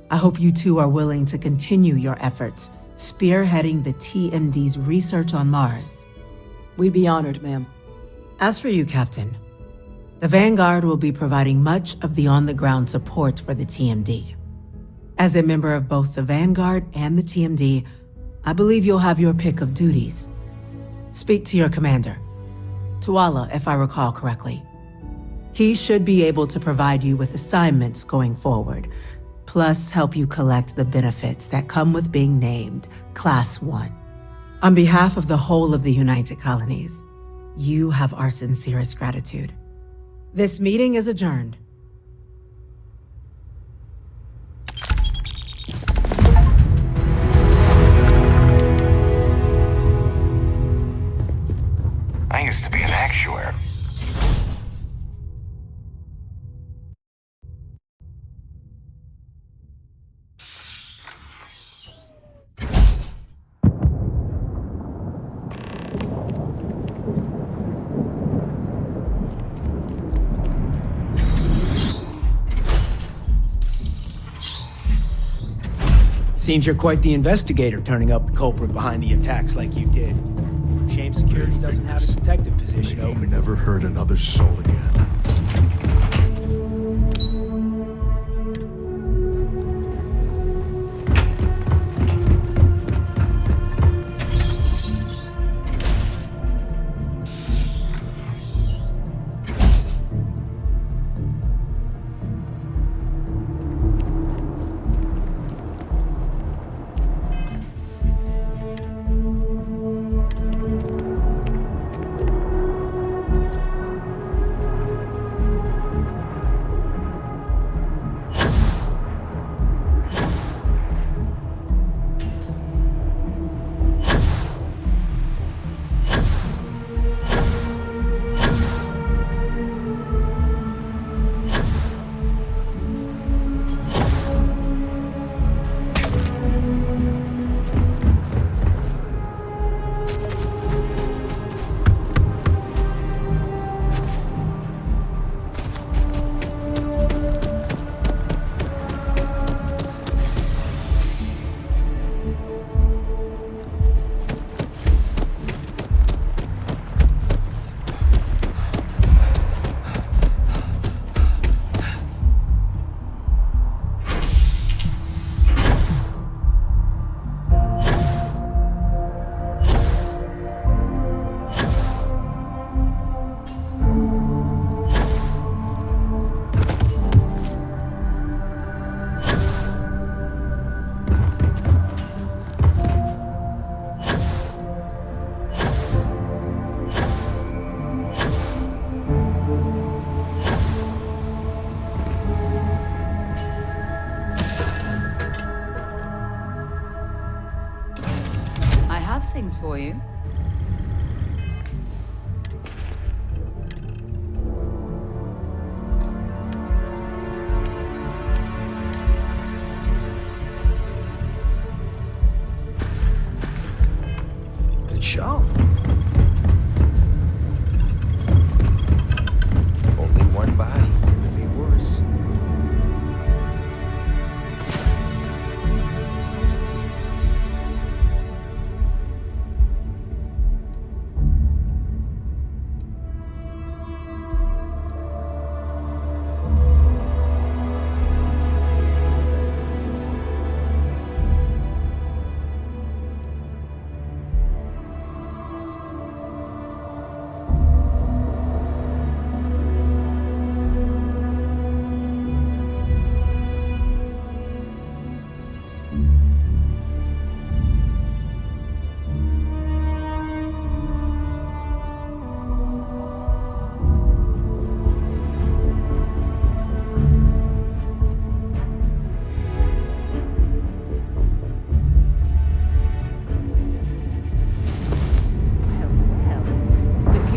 I hope you two are willing to continue your efforts spearheading the TMD's research on Mars. We'd be honored, ma'am. As for you, Captain, the Vanguard will be providing much of the on-the-ground support for the TMD. As a member of both the Vanguard and the TMD, I believe you'll have your pick of duties. Speak to your commander, Tuala, if I recall correctly. He should be able to provide you with assignments going forward, plus help you collect the benefits that come with being named Class 1. On behalf of the whole of the United Colonies, you have our sincerest gratitude. This meeting is adjourned. I used to be an actuary. Seems you're quite the investigator, turning up the culprit behind the attacks like you did. Shame security doesn't have a detective position open. Never heard another soul again. have things for you. Good show. Only one body. Could be worse.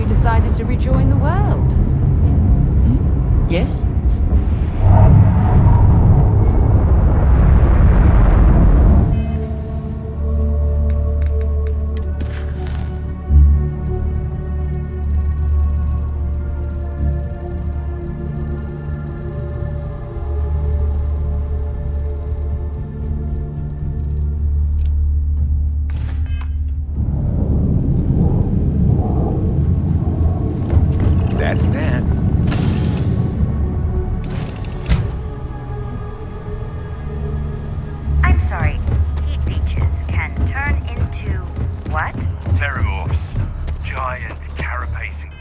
Decided to rejoin the world. Yes? That's that. I'm sorry. Heat leeches can turn into what? Terramorphs. Giant carapacing.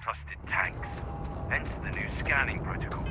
Trusted tanks. Hence the new scanning protocol.